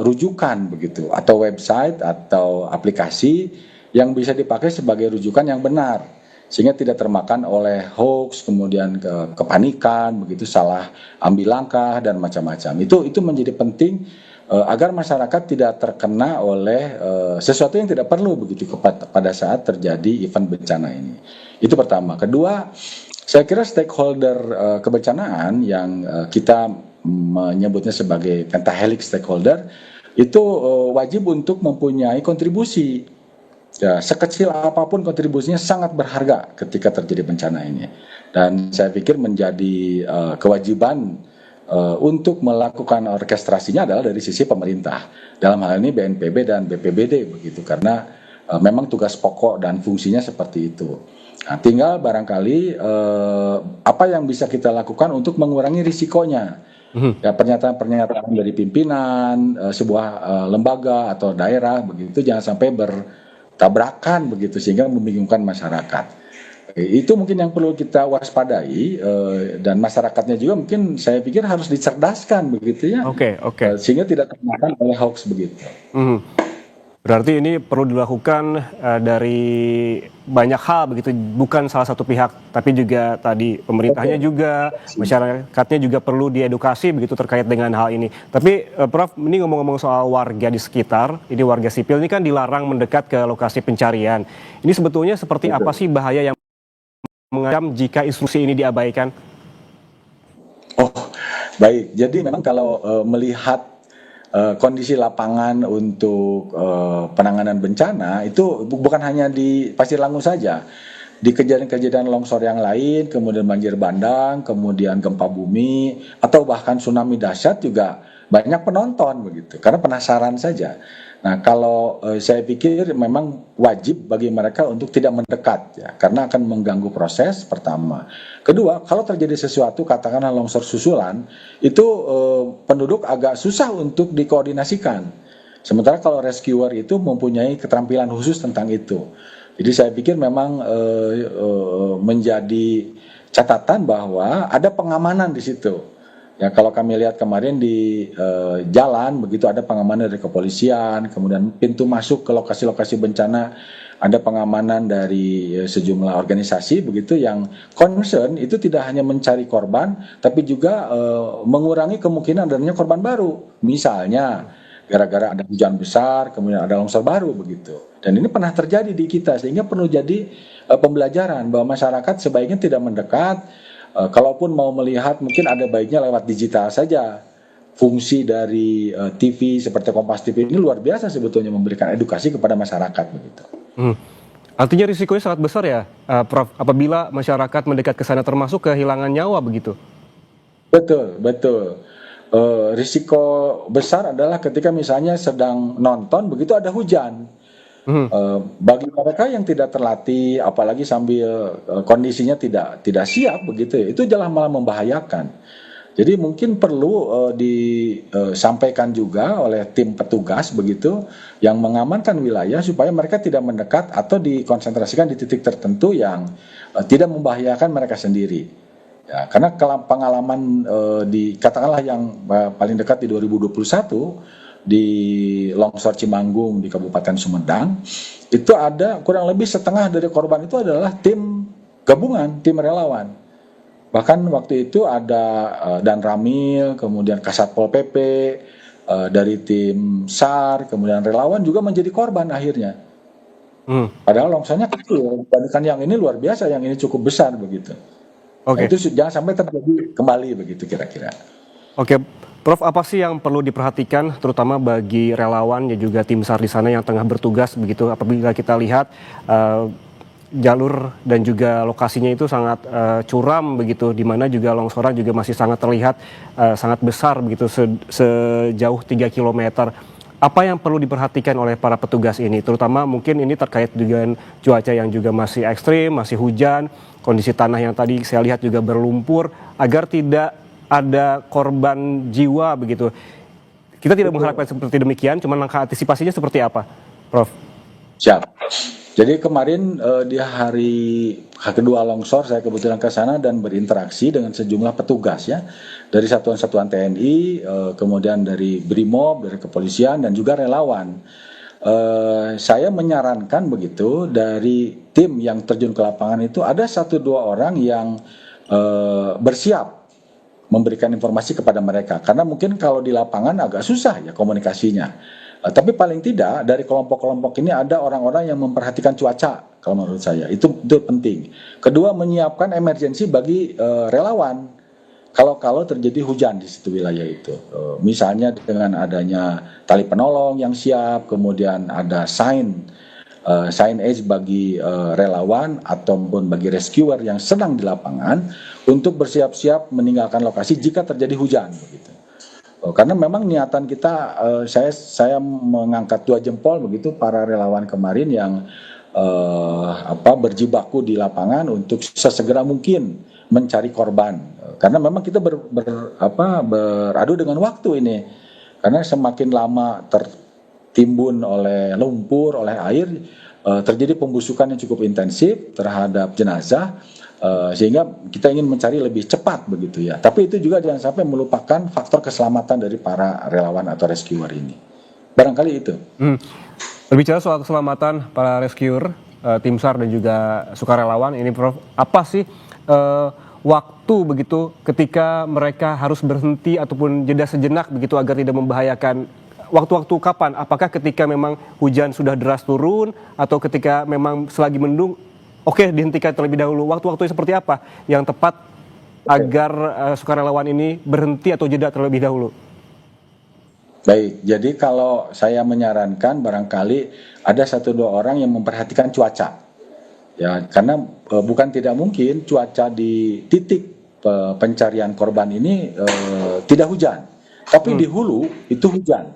rujukan begitu atau website atau aplikasi yang bisa dipakai sebagai rujukan yang benar, sehingga tidak termakan oleh hoax, kemudian kepanikan, begitu salah ambil langkah dan macam-macam. Itu menjadi penting agar masyarakat tidak terkena oleh sesuatu yang tidak perlu begitu pada saat terjadi event bencana ini. Itu pertama. Kedua, saya kira stakeholder kebencanaan yang kita menyebutnya sebagai pentahelix stakeholder itu wajib untuk mempunyai kontribusi. Ya, sekecil apapun kontribusinya sangat berharga ketika terjadi bencana ini. Dan saya pikir menjadi kewajiban untuk melakukan orkestrasinya adalah dari sisi pemerintah. Dalam hal ini BNPB dan BPBD begitu, karena memang tugas pokok dan fungsinya seperti itu. Nah, tinggal barangkali apa yang bisa kita lakukan untuk mengurangi risikonya. Ya, pernyataan-pernyataan dari pimpinan sebuah lembaga atau daerah begitu jangan sampai tabrakan begitu sehingga membingungkan masyarakat. Itu mungkin yang perlu kita waspadai dan masyarakatnya juga mungkin saya pikir harus dicerdaskan begitu ya. Oke. Sehingga tidak termakan oleh hoax begitu. Berarti ini perlu dilakukan dari banyak hal begitu, bukan salah satu pihak, tapi juga tadi pemerintahnya juga, masyarakatnya juga perlu diedukasi begitu terkait dengan hal ini. Tapi Prof, ini ngomong-ngomong soal warga di sekitar, ini warga sipil ini kan dilarang mendekat ke lokasi pencarian. Ini sebetulnya seperti apa sih bahaya yang mengancam jika instruksi ini diabaikan? Oh, baik. Jadi memang kalau melihat kondisi lapangan untuk penanganan bencana itu bukan hanya di Pasir Langu saja, di kejadian-kejadian longsor yang lain, kemudian banjir bandang, kemudian gempa bumi, atau bahkan tsunami dahsyat juga banyak penonton begitu, karena penasaran saja. Nah, kalau saya pikir memang wajib bagi mereka untuk tidak mendekat ya, karena akan mengganggu proses pertama. Kedua, kalau terjadi sesuatu katakanlah longsor susulan, itu penduduk agak susah untuk dikoordinasikan. Sementara kalau rescuer itu mempunyai keterampilan khusus tentang itu. Jadi saya pikir memang menjadi catatan bahwa ada pengamanan di situ. Ya, kalau kami lihat kemarin di jalan begitu ada pengamanan dari kepolisian, kemudian pintu masuk ke lokasi-lokasi bencana ada pengamanan dari sejumlah organisasi begitu yang concern itu tidak hanya mencari korban tapi juga mengurangi kemungkinan adanya korban baru. Misalnya gara-gara ada hujan besar kemudian ada longsor baru begitu. Dan ini pernah terjadi di kita sehingga perlu jadi pembelajaran bahwa masyarakat sebaiknya tidak mendekat. Kalaupun mau melihat mungkin ada baiknya lewat digital saja. Fungsi dari TV seperti Kompas TV ini luar biasa sebetulnya memberikan edukasi kepada masyarakat begitu. Artinya risikonya sangat besar ya, Prof, apabila masyarakat mendekat ke sana termasuk kehilangan nyawa begitu. Betul, betul. Risiko besar adalah ketika misalnya sedang nonton begitu ada hujan. Bagi mereka yang tidak terlatih, apalagi sambil kondisinya tidak siap begitu, ya, itu malah membahayakan. Jadi mungkin perlu disampaikan juga oleh tim petugas begitu yang mengamankan wilayah supaya mereka tidak mendekat atau dikonsentrasikan di titik tertentu yang tidak membahayakan mereka sendiri. Ya, karena pengalaman katakanlah yang paling dekat di 2021 di longsor Cimanggung di Kabupaten Sumedang itu ada kurang lebih setengah dari korban itu adalah tim gabungan, tim relawan. Bahkan waktu itu ada Dan Ramil, kemudian Kasatpol PP, dari tim SAR, kemudian relawan juga menjadi korban akhirnya. Padahal longsornya kecil, dibandingkan yang ini luar biasa, yang ini cukup besar begitu. Oke. Nah, itu jangan sampai terjadi kembali begitu kira-kira. Oke, Prof, apa sih yang perlu diperhatikan terutama bagi relawan dan juga tim SAR di sana yang tengah bertugas begitu apabila kita lihat jalur dan juga lokasinya itu sangat curam begitu, di mana juga longsoran juga masih sangat terlihat sangat besar begitu sejauh 3 km. Apa yang perlu diperhatikan oleh para petugas ini, terutama mungkin ini terkait dengan cuaca yang juga masih ekstrim, masih hujan, kondisi tanah yang tadi saya lihat juga berlumpur, agar tidak ada korban jiwa begitu. Kita tidak mengharapkan seperti demikian, cuma langkah antisipasinya seperti apa, Prof? Siap. Jadi kemarin di hari kedua longsor saya kebetulan ke sana dan berinteraksi dengan sejumlah petugas ya dari satuan-satuan TNI, kemudian dari BRIMOB, dari kepolisian dan juga relawan. Saya menyarankan begitu dari tim yang terjun ke lapangan itu ada 1-2 orang yang bersiap memberikan informasi kepada mereka karena mungkin kalau di lapangan agak susah ya komunikasinya. Tapi paling tidak dari kelompok-kelompok ini ada orang-orang yang memperhatikan cuaca kalau menurut saya itu penting. Kedua, menyiapkan emergensi bagi relawan kalau terjadi hujan di situ wilayah itu. Misalnya dengan adanya tali penolong yang siap, kemudian ada sign age bagi relawan ataupun bagi rescuer yang sedang di lapangan untuk bersiap-siap meninggalkan lokasi jika terjadi hujan begitu. Karena memang niatan kita, saya mengangkat 2 jempol begitu para relawan kemarin yang berjibaku di lapangan untuk sesegera mungkin mencari korban. Karena memang kita beradu dengan waktu ini. Karena semakin lama tertimbun oleh lumpur, oleh air, terjadi pembusukan yang cukup intensif terhadap jenazah. Sehingga kita ingin mencari lebih cepat begitu ya. Tapi itu juga jangan sampai melupakan faktor keselamatan dari para relawan atau rescuer ini. Barangkali itu. Berbicara soal keselamatan para rescuer, tim SAR dan juga sukarelawan ini, Prof, apa sih waktu begitu ketika mereka harus berhenti ataupun jeda sejenak begitu agar tidak membahayakan? Waktu-waktu kapan? Apakah ketika memang hujan sudah deras turun atau ketika memang selagi mendung? Oke, dihentikan terlebih dahulu. Waktu-waktu seperti apa yang tepat agar sukarelawan ini berhenti atau jeda terlebih dahulu? Baik, jadi kalau saya menyarankan barangkali ada 1-2 orang yang memperhatikan cuaca. Ya, karena bukan tidak mungkin cuaca di titik pencarian korban ini tidak hujan. Tapi di hulu itu hujan.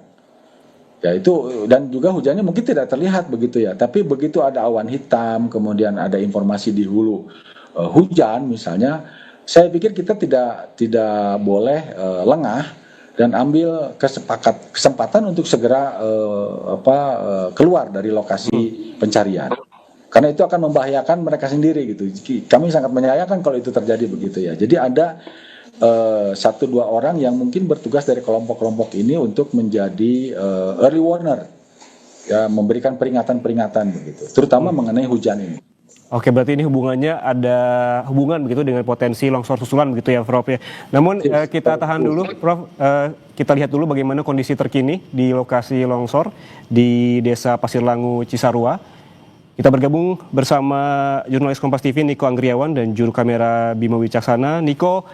Ya itu, dan juga hujannya mungkin tidak terlihat begitu ya, tapi begitu ada awan hitam, kemudian ada informasi di hulu hujan misalnya, saya pikir kita tidak boleh lengah dan ambil kesempatan untuk segera keluar dari lokasi pencarian. Karena itu akan membahayakan mereka sendiri gitu. Kami sangat menyayangkan kalau itu terjadi begitu ya. Jadi ada 1-2 orang yang mungkin bertugas dari kelompok-kelompok ini untuk menjadi early warner, ya, memberikan peringatan-peringatan begitu, terutama mengenai hujan ini. Oke, berarti ini hubungannya ada hubungan begitu dengan potensi longsor susulan begitu ya, Prof ya. Namun kita tahan dulu, Prof. Kita lihat dulu bagaimana kondisi terkini di lokasi longsor di Desa Pasir Langu, Cisarua. Kita bergabung bersama jurnalis Kompas TV Niko Anggriawan dan juru kamera Bima Wicaksana. Niko,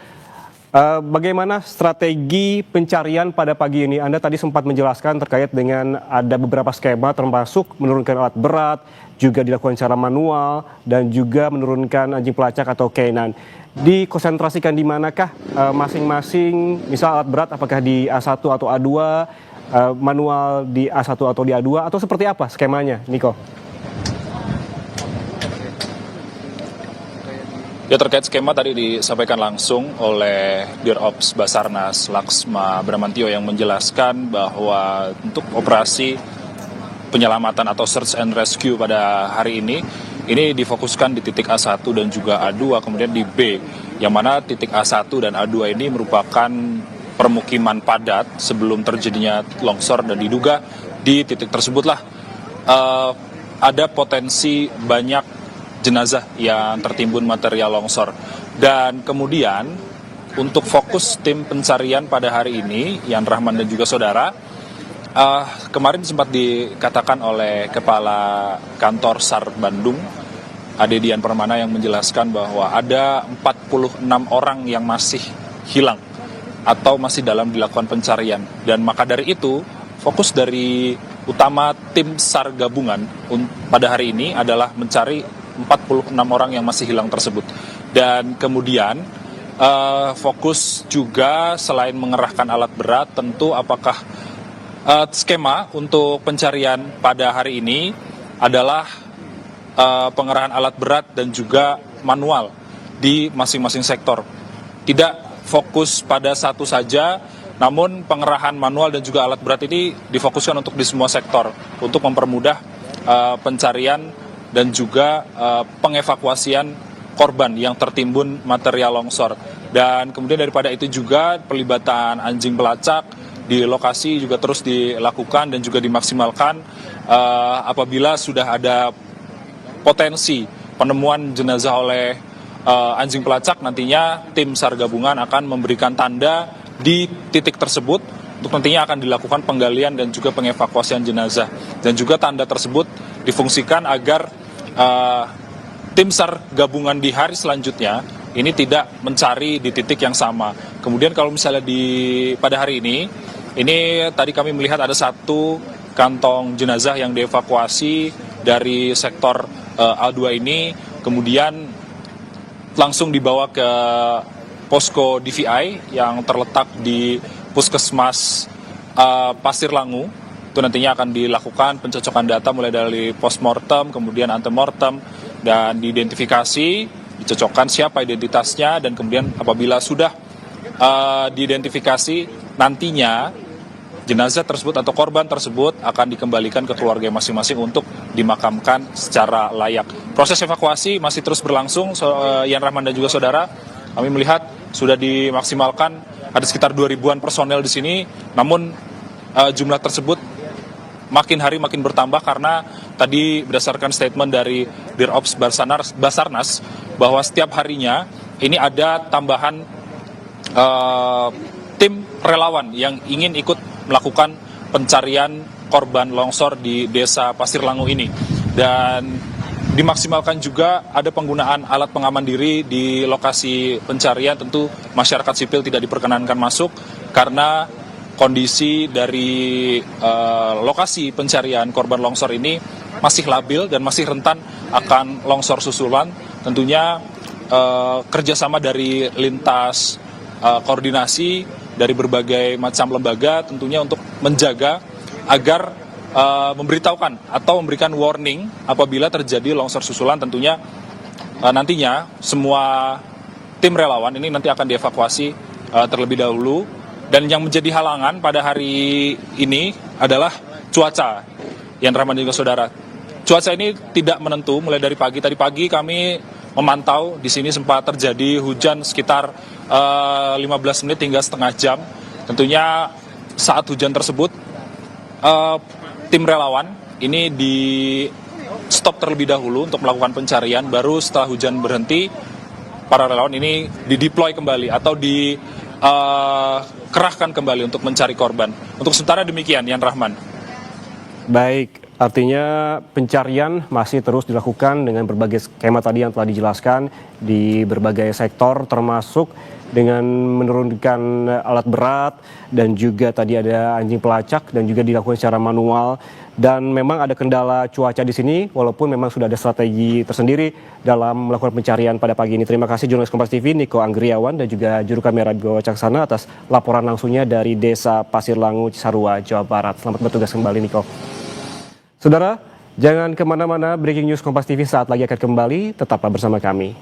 bagaimana strategi pencarian pada pagi ini? Anda tadi sempat menjelaskan terkait dengan ada beberapa skema termasuk menurunkan alat berat, juga dilakukan secara manual, dan juga menurunkan anjing pelacak atau K9. Dikonsentrasikan di manakah masing-masing, misal alat berat apakah di A1 atau A2, manual di A1 atau di A2, atau seperti apa skemanya, Niko? Ya, terkait skema tadi disampaikan langsung oleh Dirops Basarnas Laksma Bramantio yang menjelaskan bahwa untuk operasi penyelamatan atau search and rescue pada hari ini difokuskan di titik A1 dan juga A2, kemudian di B, yang mana titik A1 dan A2 ini merupakan permukiman padat sebelum terjadinya longsor, dan diduga di titik tersebutlah ada potensi banyak jenazah yang tertimbun material longsor. Dan kemudian untuk fokus tim pencarian pada hari ini, Yan Rahman dan juga saudara, kemarin sempat dikatakan oleh Kepala Kantor SAR Bandung, Ade Dian Permana, yang menjelaskan bahwa ada 46 orang yang masih hilang atau masih dalam dilakukan pencarian. Dan maka dari itu, fokus dari utama tim SAR gabungan pada hari ini adalah mencari 46 orang yang masih hilang tersebut. Dan kemudian fokus juga selain mengerahkan alat berat, tentu apakah skema untuk pencarian pada hari ini adalah pengerahan alat berat dan juga manual di masing-masing sektor. Tidak fokus pada satu saja, namun pengerahan manual dan juga alat berat ini difokuskan untuk di semua sektor untuk mempermudah pencarian dan juga pengevakuasian korban yang tertimbun material longsor. Dan kemudian daripada itu juga pelibatan anjing pelacak di lokasi juga terus dilakukan dan juga dimaksimalkan apabila sudah ada potensi penemuan jenazah oleh anjing pelacak. Nantinya tim SAR gabungan akan memberikan tanda di titik tersebut untuk nantinya akan dilakukan penggalian dan juga pengevakuasian jenazah. Dan juga tanda tersebut difungsikan agar tim SAR gabungan di hari selanjutnya ini tidak mencari di titik yang sama. Kemudian kalau misalnya pada hari ini tadi kami melihat ada satu kantong jenazah yang dievakuasi dari sektor A2 ini, kemudian langsung dibawa ke posko DVI yang terletak di Puskesmas Pasir Langu. Itu nantinya akan dilakukan pencocokan data mulai dari postmortem, kemudian antemortem, dan diidentifikasi, dicocokkan siapa identitasnya, dan kemudian apabila sudah diidentifikasi, nantinya jenazah tersebut atau korban tersebut akan dikembalikan ke keluarga masing-masing untuk dimakamkan secara layak. Proses evakuasi masih terus berlangsung, Yan Rahman dan juga saudara. Kami melihat sudah dimaksimalkan, ada sekitar 2.000-an personel di sini, namun jumlah tersebut makin hari makin bertambah karena tadi berdasarkan statement dari Dirops Basarnas bahwa setiap harinya ini ada tambahan tim relawan yang ingin ikut melakukan pencarian korban longsor di Desa Pasir Langu ini. Dan dimaksimalkan juga ada penggunaan alat pengaman diri di lokasi pencarian. Tentu masyarakat sipil tidak diperkenankan masuk karena kondisi dari lokasi pencarian korban longsor ini masih labil dan masih rentan akan longsor susulan. Tentunya kerjasama dari lintas koordinasi dari berbagai macam lembaga tentunya untuk menjaga agar memberitahukan atau memberikan warning apabila terjadi longsor susulan. Tentunya nantinya semua tim relawan ini nanti akan dievakuasi terlebih dahulu. Dan yang menjadi halangan pada hari ini adalah cuaca, Yan Rahman juga saudara. cuaca ini tidak menentu mulai dari pagi. Tadi pagi kami memantau di sini sempat terjadi hujan sekitar 15 menit hingga setengah jam. Tentunya saat hujan tersebut tim relawan ini di stop terlebih dahulu untuk melakukan pencarian. Baru setelah hujan berhenti, para relawan ini dideploy kembali atau dikerahkan kembali untuk mencari korban. Untuk sementara demikian, Yan Rahman. Baik, artinya pencarian masih terus dilakukan dengan berbagai skema tadi yang telah dijelaskan di berbagai sektor, termasuk dengan menurunkan alat berat dan juga tadi ada anjing pelacak dan juga dilakukan secara manual. Dan memang ada kendala cuaca di sini, walaupun memang sudah ada strategi tersendiri dalam melakukan pencarian pada pagi ini. Terima kasih jurnalis Kompas TV Niko Anggriawan dan juga juru kamera Bigo Wacaksana atas laporan langsungnya dari Desa Pasir Langu, Cisarua, Jawa Barat. Selamat bertugas kembali, Niko. Saudara, jangan kemana-mana, breaking news Kompas TV saat lagi akan kembali, tetaplah bersama kami.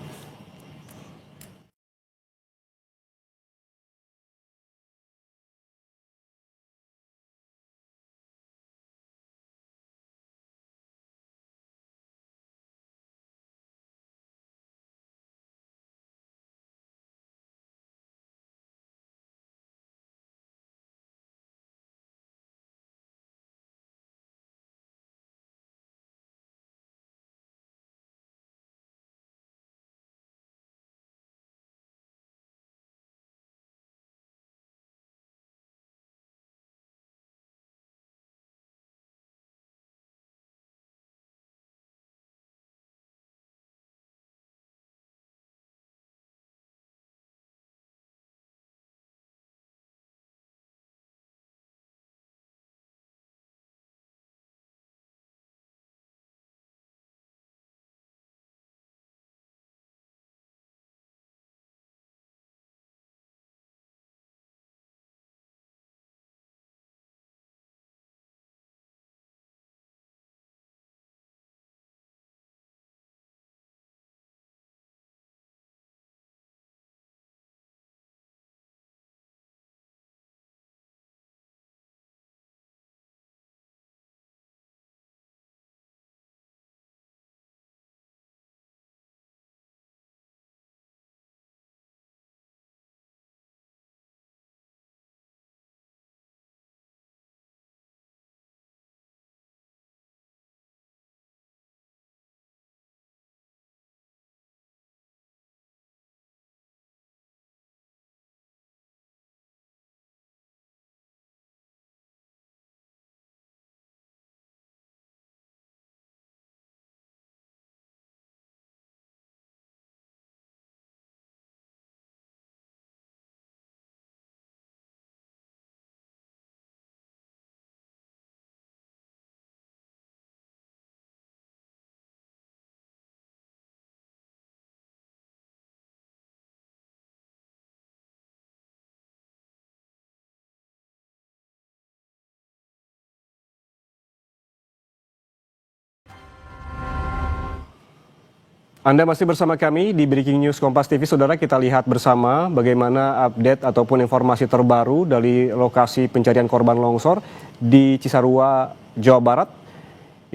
Anda masih bersama kami di Breaking News Kompas TV. Saudara, kita lihat bersama bagaimana update ataupun informasi terbaru dari lokasi pencarian korban longsor di Cisarua, Jawa Barat.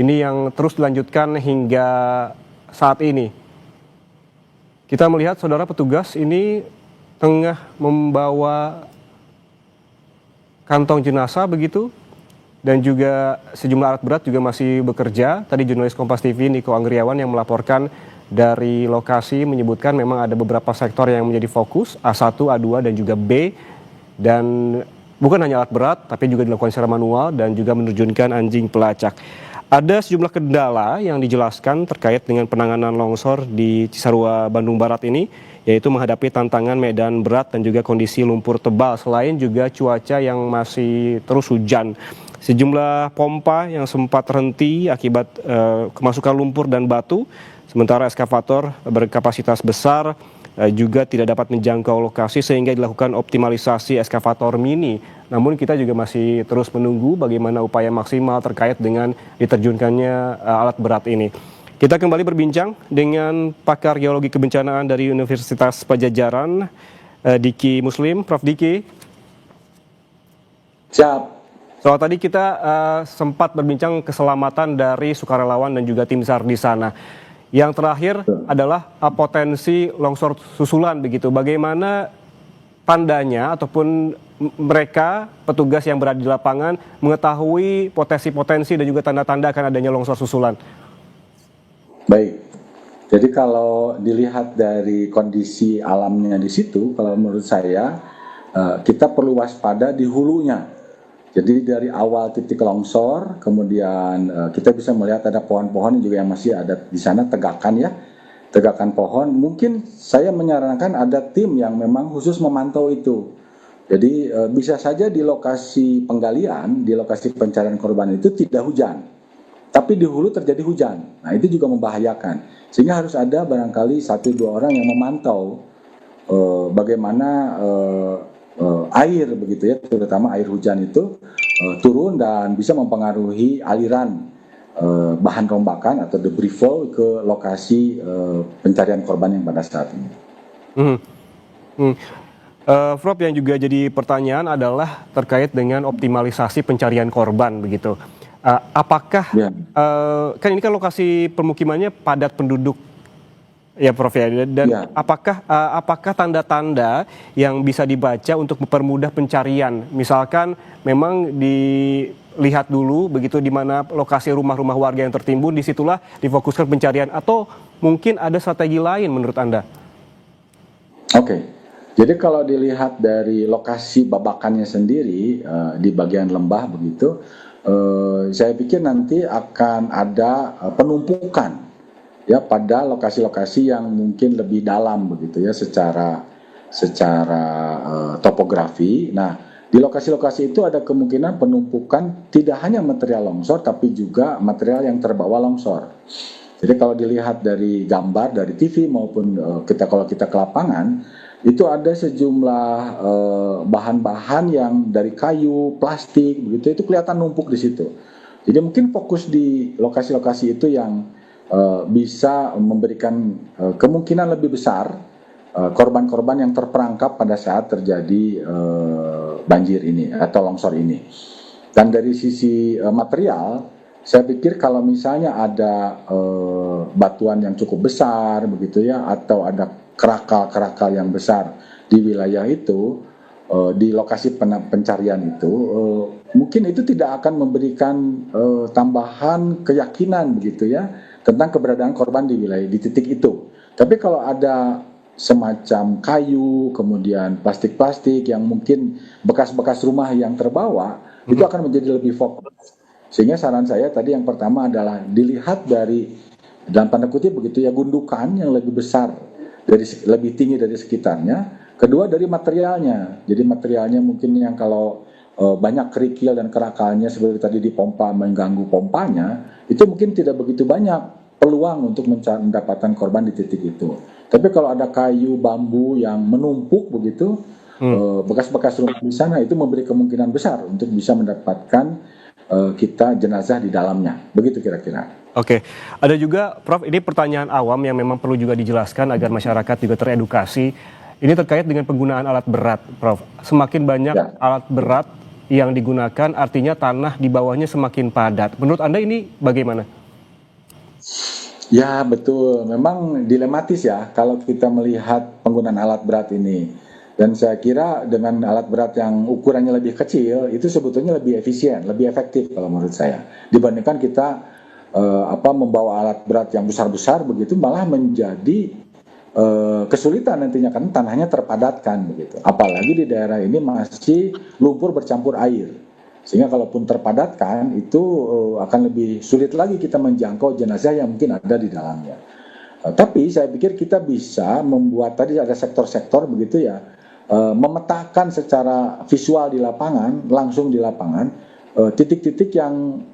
Ini yang terus dilanjutkan hingga saat ini. Kita melihat saudara petugas ini tengah membawa kantong jenazah begitu. Dan juga sejumlah alat berat juga masih bekerja. Tadi jurnalis Kompas TV Niko Anggriawan yang melaporkan dari lokasi menyebutkan memang ada beberapa sektor yang menjadi fokus, A1, A2 dan juga B. Dan bukan hanya alat berat, tapi juga dilakukan secara manual dan juga menerjunkan anjing pelacak. Ada sejumlah kendala yang dijelaskan terkait dengan penanganan longsor di Cisarua, Bandung Barat ini, yaitu menghadapi tantangan medan berat dan juga kondisi lumpur tebal, selain juga cuaca yang masih terus hujan. Sejumlah pompa yang sempat terhenti akibat kemasukan lumpur dan batu, sementara eskavator berkapasitas besar juga tidak dapat menjangkau lokasi sehingga dilakukan optimalisasi eskavator mini. Namun kita juga masih terus menunggu bagaimana upaya maksimal terkait dengan diterjunkannya alat berat ini. Kita kembali berbincang dengan pakar geologi kebencanaan dari Universitas Padjadjaran, Diki Muslim. Prof Diki. Siap. Soal tadi kita sempat berbincang keselamatan dari sukarelawan dan juga tim SAR di sana. Yang terakhir adalah potensi longsor susulan begitu. Bagaimana tandanya ataupun mereka petugas yang berada di lapangan mengetahui potensi-potensi dan juga tanda-tanda akan adanya longsor susulan? Baik. Jadi kalau dilihat dari kondisi alamnya di situ, kalau menurut saya kita perlu waspada di hulunya. Jadi dari awal titik longsor, kemudian kita bisa melihat ada pohon-pohon juga yang masih ada di sana tegakan ya, tegakan pohon. Mungkin saya menyarankan ada tim yang memang khusus memantau itu. Jadi bisa saja di lokasi penggalian, di lokasi pencarian korban itu tidak hujan, tapi di hulu terjadi hujan. Nah itu juga membahayakan. Sehingga harus ada barangkali 1-2 orang yang memantau bagaimana air begitu ya, terutama air hujan itu turun dan bisa mempengaruhi aliran bahan rombakan atau debris flow ke lokasi pencarian korban yang pada saat ini. Prof, yang juga jadi pertanyaan adalah terkait dengan optimalisasi pencarian korban begitu. Apakah kan ini kan lokasi permukimannya padat penduduk ya Prof ya, dan apakah tanda-tanda yang bisa dibaca untuk mempermudah pencarian, misalkan memang dilihat dulu begitu di mana lokasi rumah-rumah warga yang tertimbun, disitulah difokuskan pencarian, atau mungkin ada strategi lain menurut Anda? Oke, jadi kalau dilihat dari lokasi babakannya sendiri di bagian lembah begitu, saya pikir nanti akan ada penumpukan ya pada lokasi-lokasi yang mungkin lebih dalam begitu ya secara topografi. Nah, di lokasi-lokasi itu ada kemungkinan penumpukan tidak hanya material longsor tapi juga material yang terbawa longsor. Jadi kalau dilihat dari gambar dari TV maupun kalau kita ke lapangan, itu ada sejumlah bahan-bahan yang dari kayu, plastik begitu, itu kelihatan numpuk di situ. Jadi mungkin fokus di lokasi-lokasi itu yang bisa memberikan kemungkinan lebih besar korban-korban yang terperangkap pada saat terjadi banjir ini atau longsor ini. Dan dari sisi material, saya pikir kalau misalnya ada batuan yang cukup besar begitu ya, atau ada kerakal-kerakal yang besar di wilayah itu, di lokasi pencarian itu, mungkin itu tidak akan memberikan tambahan keyakinan begitu ya tentang keberadaan korban di wilayah di titik itu. Tapi kalau ada semacam kayu, kemudian plastik-plastik yang mungkin bekas-bekas rumah yang terbawa, itu akan menjadi lebih fokus. Sehingga saran saya tadi yang pertama adalah dilihat dari, dalam tanda kutip begitu ya, gundukan yang lebih besar, lebih tinggi dari sekitarnya. Kedua dari materialnya. Jadi materialnya mungkin yang kalau banyak kerikil dan kerakalnya seperti tadi di pompa mengganggu pompanya, itu mungkin tidak begitu banyak peluang untuk mendapatkan korban di titik itu. Tapi kalau ada kayu, bambu yang menumpuk begitu, bekas-bekas rumah di sana, itu memberi kemungkinan besar untuk bisa mendapatkan kita jenazah di dalamnya. Begitu kira-kira. Oke, ada juga Prof, ini pertanyaan awam yang memang perlu juga dijelaskan agar masyarakat juga teredukasi. Ini terkait dengan penggunaan alat berat, Prof. Semakin banyak alat berat yang digunakan, artinya tanah di bawahnya semakin padat. Menurut Anda ini bagaimana? Ya betul, memang dilematis ya kalau kita melihat penggunaan alat berat ini. Dan saya kira dengan alat berat yang ukurannya lebih kecil, itu sebetulnya lebih efisien, lebih efektif kalau menurut saya. Dibandingkan kita membawa alat berat yang besar-besar begitu, malah menjadi kesulitan nantinya kan tanahnya terpadatkan begitu. Apalagi di daerah ini masih lumpur bercampur air. Sehingga kalaupun terpadatkan itu akan lebih sulit lagi kita menjangkau jenazah yang mungkin ada di dalamnya. Tapi saya pikir kita bisa membuat, tadi ada sektor-sektor begitu ya, memetakan secara visual di lapangan, langsung di lapangan, titik-titik yang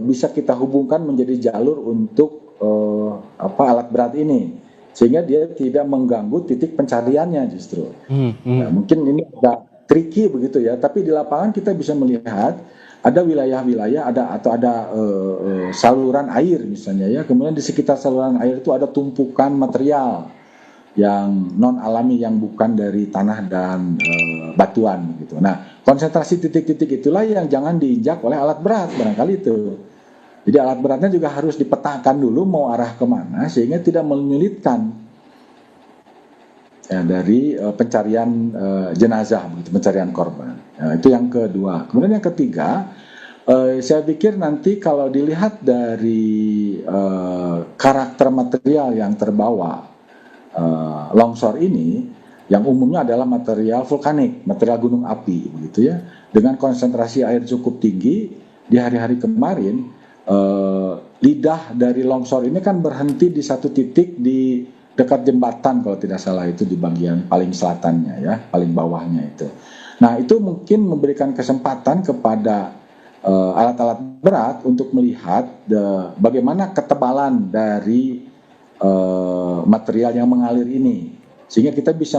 bisa kita hubungkan menjadi jalur untuk alat berat ini. Sehingga dia tidak mengganggu titik pencariannya justru. Nah, mungkin ini agak tricky begitu ya, tapi di lapangan kita bisa melihat ada wilayah-wilayah ada saluran air misalnya ya, kemudian di sekitar saluran air itu ada tumpukan material yang non alami yang bukan dari tanah dan batuan gitu. Nah, konsentrasi titik-titik itulah yang jangan diinjak oleh alat berat, barangkali itu. Jadi alat beratnya juga harus dipetakan dulu mau arah kemana sehingga tidak menyulitkan ya, dari pencarian jenazah, begitu, pencarian korban. Ya, itu yang kedua. Kemudian yang ketiga, saya pikir nanti kalau dilihat dari karakter material yang terbawa longsor ini, yang umumnya adalah material vulkanik, material gunung api, begitu ya, dengan konsentrasi air cukup tinggi di hari-hari kemarin. Lidah dari longsor ini kan berhenti di satu titik di dekat jembatan kalau tidak salah, itu di bagian paling selatannya ya, paling bawahnya itu. Nah itu mungkin memberikan kesempatan kepada alat-alat berat untuk melihat bagaimana ketebalan dari material yang mengalir ini, sehingga kita bisa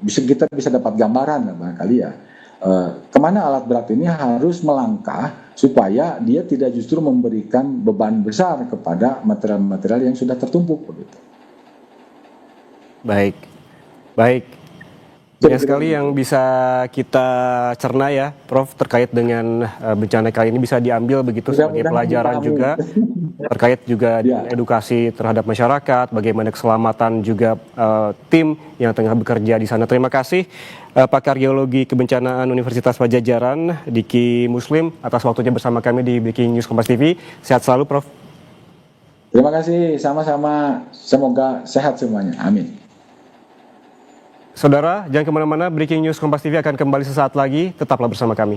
kita bisa dapat gambaran barangkali ya, kemana alat berat ini harus melangkah supaya dia tidak justru memberikan beban besar kepada material-material yang sudah tertumpuk begitu. Baik, baik. Banyak sekali yang bisa kita cerna ya, Prof, terkait dengan bencana kali ini, bisa diambil begitu sebagai pelajaran juga, terkait juga dengan edukasi terhadap masyarakat, bagaimana keselamatan juga tim yang tengah bekerja di sana. Terima kasih Pakar Geologi Kebencanaan Universitas Padjadjaran, Diki Muslim, atas waktunya bersama kami di Breaking News Kompas TV. Sehat selalu, Prof. Terima kasih, sama-sama. Semoga sehat semuanya. Amin. Saudara, jangan kemana-mana, Breaking News Kompas TV akan kembali sesaat lagi. Tetaplah bersama kami.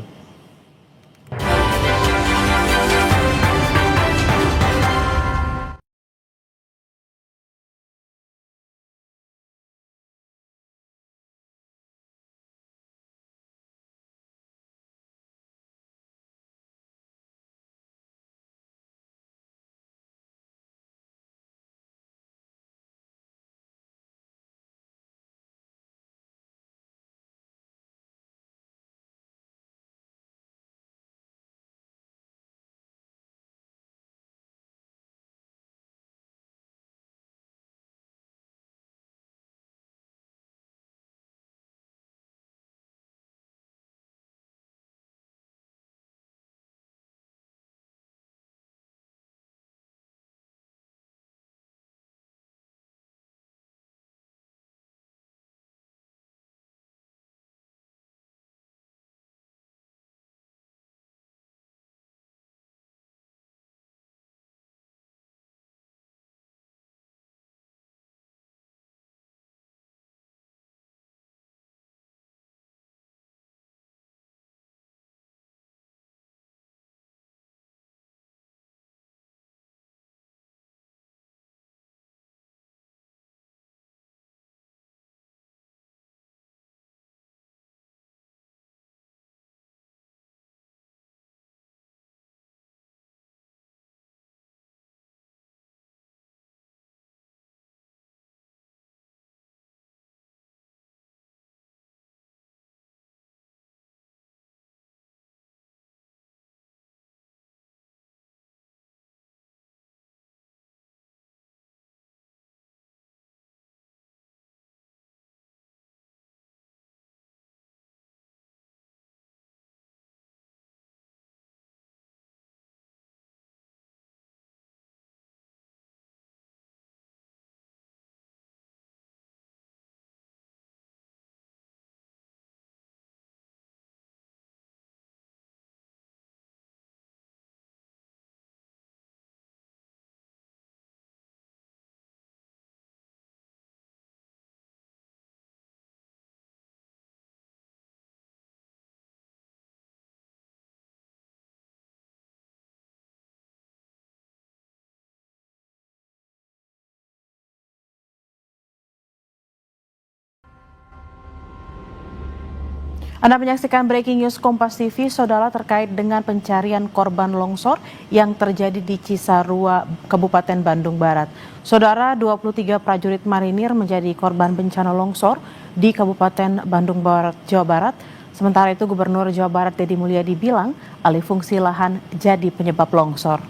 Anda menyaksikan Breaking News Kompas TV, saudara, terkait dengan pencarian korban longsor yang terjadi di Cisarua, Kabupaten Bandung Barat. Saudara, 23 prajurit marinir menjadi korban bencana longsor di Kabupaten Bandung Barat, Jawa Barat. Sementara itu, Gubernur Jawa Barat Deddy Mulyadi bilang alih fungsi lahan jadi penyebab longsor.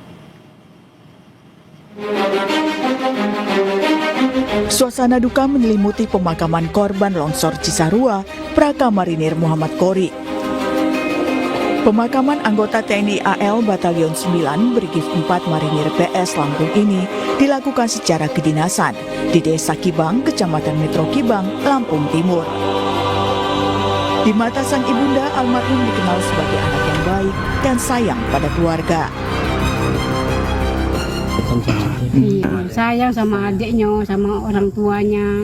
Suasana duka menyelimuti pemakaman korban longsor Cisarua, Praka Marinir Muhammad Kori. Pemakaman anggota TNI AL Batalion 9 Brigif 4 Marinir PS Lampung ini dilakukan secara kedinasan di Desa Kibang, Kecamatan Metro Kibang, Lampung Timur. Di mata sang ibunda, almarhum dikenal sebagai anak yang baik dan sayang pada keluarga. Sayang sama adiknya, sama orang tuanya.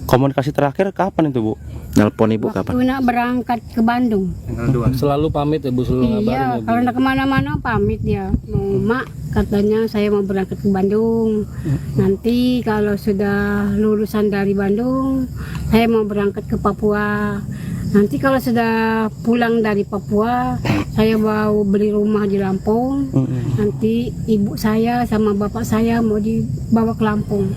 Komunikasi terakhir kapan itu, Bu? Nelpon Ibu kapan? Waktu nak berangkat ke Bandung. Selalu pamit ya, Bu? Selalu Iya, kalau nak kemana-mana pamit dia. Mau mak, katanya saya mau berangkat ke Bandung. Nanti kalau sudah lulusan dari Bandung, saya mau berangkat ke Papua. Nanti kalau sudah pulang dari Papua, saya mau beli rumah di Lampung. Nanti ibu saya sama bapak saya mau dibawa ke Lampung.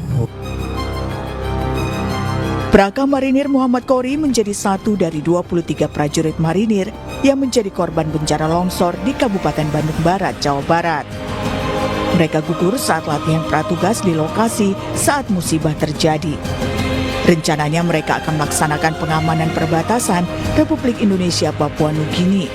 Praka Marinir Muhammad Kori menjadi satu dari 23 prajurit marinir yang menjadi korban bencana longsor di Kabupaten Bandung Barat, Jawa Barat. Mereka gugur saat latihan pratugas di lokasi saat musibah terjadi. Rencananya mereka akan melaksanakan pengamanan perbatasan Republik Indonesia Papua Nugini.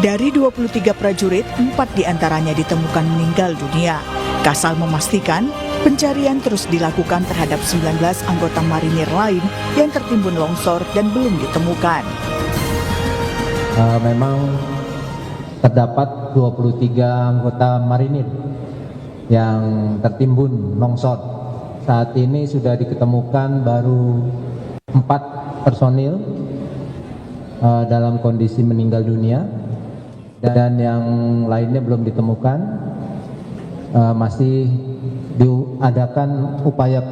Dari 23 prajurit, 4 diantaranya ditemukan meninggal dunia. Kasal memastikan pencarian terus dilakukan terhadap 19 anggota marinir lain yang tertimbun longsor dan belum ditemukan. Memang terdapat 23 anggota marinir yang tertimbun longsor. Saat ini sudah diketemukan baru 4 personil dalam kondisi meninggal dunia dan yang lainnya belum ditemukan. Masih diadakan upaya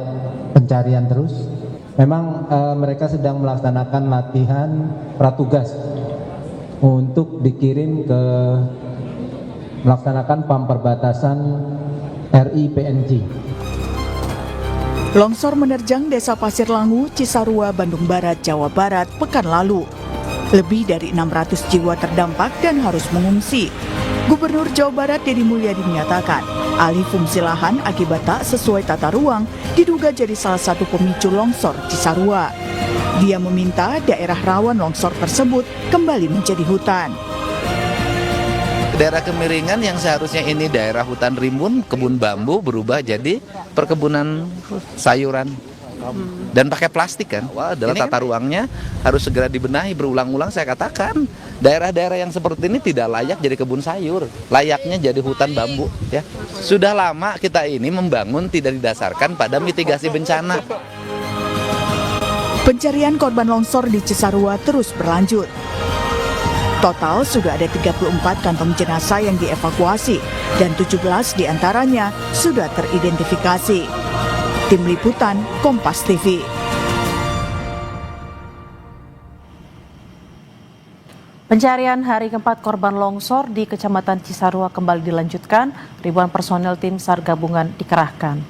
pencarian terus. Memang mereka sedang melaksanakan latihan pratugas untuk dikirim ke melaksanakan PAM perbatasan RI PNG. Longsor menerjang Desa Pasir Langu, Cisarua, Bandung Barat, Jawa Barat pekan lalu. Lebih dari 600 jiwa terdampak dan harus mengungsi. Gubernur Jawa Barat Deddy Mulyadi menyatakan, alih fungsi lahan akibat tak sesuai tata ruang diduga jadi salah satu pemicu longsor Cisarua. Dia meminta daerah rawan longsor tersebut kembali menjadi hutan. Daerah Kemiringan yang seharusnya ini daerah hutan rimbun, kebun bambu berubah jadi perkebunan sayuran. Dan pakai plastik kan, wah adalah tata ruangnya harus segera dibenahi. Berulang-ulang saya katakan, daerah-daerah yang seperti ini tidak layak jadi kebun sayur, layaknya jadi hutan bambu. Ya, sudah lama kita ini membangun tidak didasarkan pada mitigasi bencana. Pencarian korban longsor di Cisarua terus berlanjut. Total sudah ada 34 kantong jenazah yang dievakuasi dan 17 diantaranya sudah teridentifikasi. Tim Liputan Kompas TV. Pencarian hari keempat korban longsor di Kecamatan Cisarua kembali dilanjutkan. Ribuan personel tim SAR gabungan dikerahkan.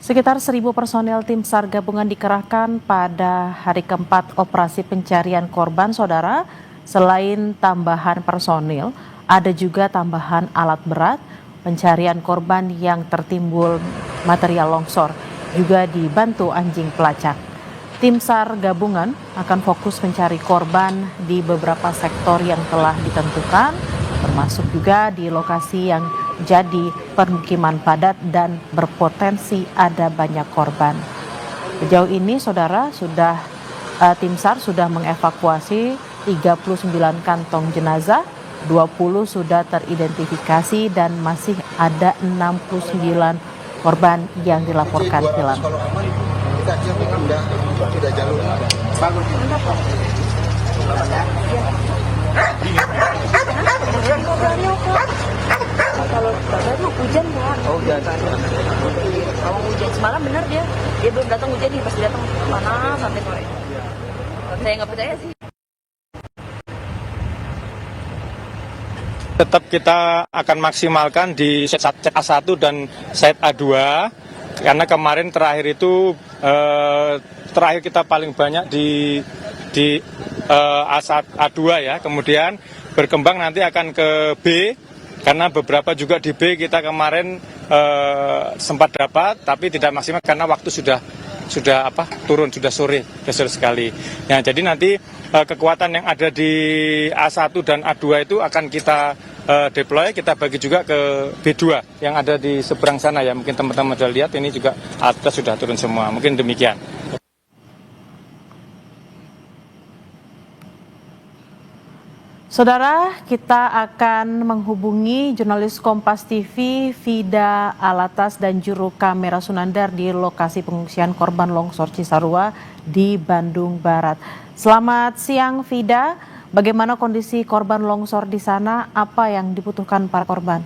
Sekitar 1.000 personel tim SAR gabungan dikerahkan pada hari keempat operasi pencarian korban, saudara. Selain tambahan personil, ada juga tambahan alat berat. Pencarian korban yang tertimbul material longsor juga dibantu anjing pelacak. Tim SAR gabungan akan fokus mencari korban di beberapa sektor yang telah ditentukan, termasuk juga di lokasi yang jadi permukiman padat dan berpotensi ada banyak korban. Sejauh ini, saudara, tim SAR sudah mengevakuasi 39 kantong jenazah. 20 sudah teridentifikasi dan masih ada 69 korban yang dilaporkan hilang. Kalau hujan Pak. Oh, hujan. Kalau hujan semalam benar dia belum datang hujan nih, pasti datang panas sampai sore. Saya nggak percaya sih. Tetap kita akan maksimalkan di set A1 dan set A2 karena kemarin terakhir itu terakhir kita paling banyak di A2 ya, kemudian berkembang nanti akan ke B karena beberapa juga di B kita kemarin sempat dapat tapi tidak maksimal karena waktu sudah sudah turun, sudah sore sekali. Ya, jadi nanti kekuatan yang ada di A1 dan A2 itu akan kita deploy, kita bagi juga ke B2 yang ada di seberang sana ya. Mungkin teman-teman sudah lihat ini juga atas sudah turun semua. Mungkin demikian. Saudara, kita akan menghubungi jurnalis Kompas TV Vida Alatas dan juru kamera Sunandar di lokasi pengungsian korban longsor Cisarua di Bandung Barat. Selamat siang Vida, bagaimana kondisi korban longsor di sana? Apa yang dibutuhkan para korban?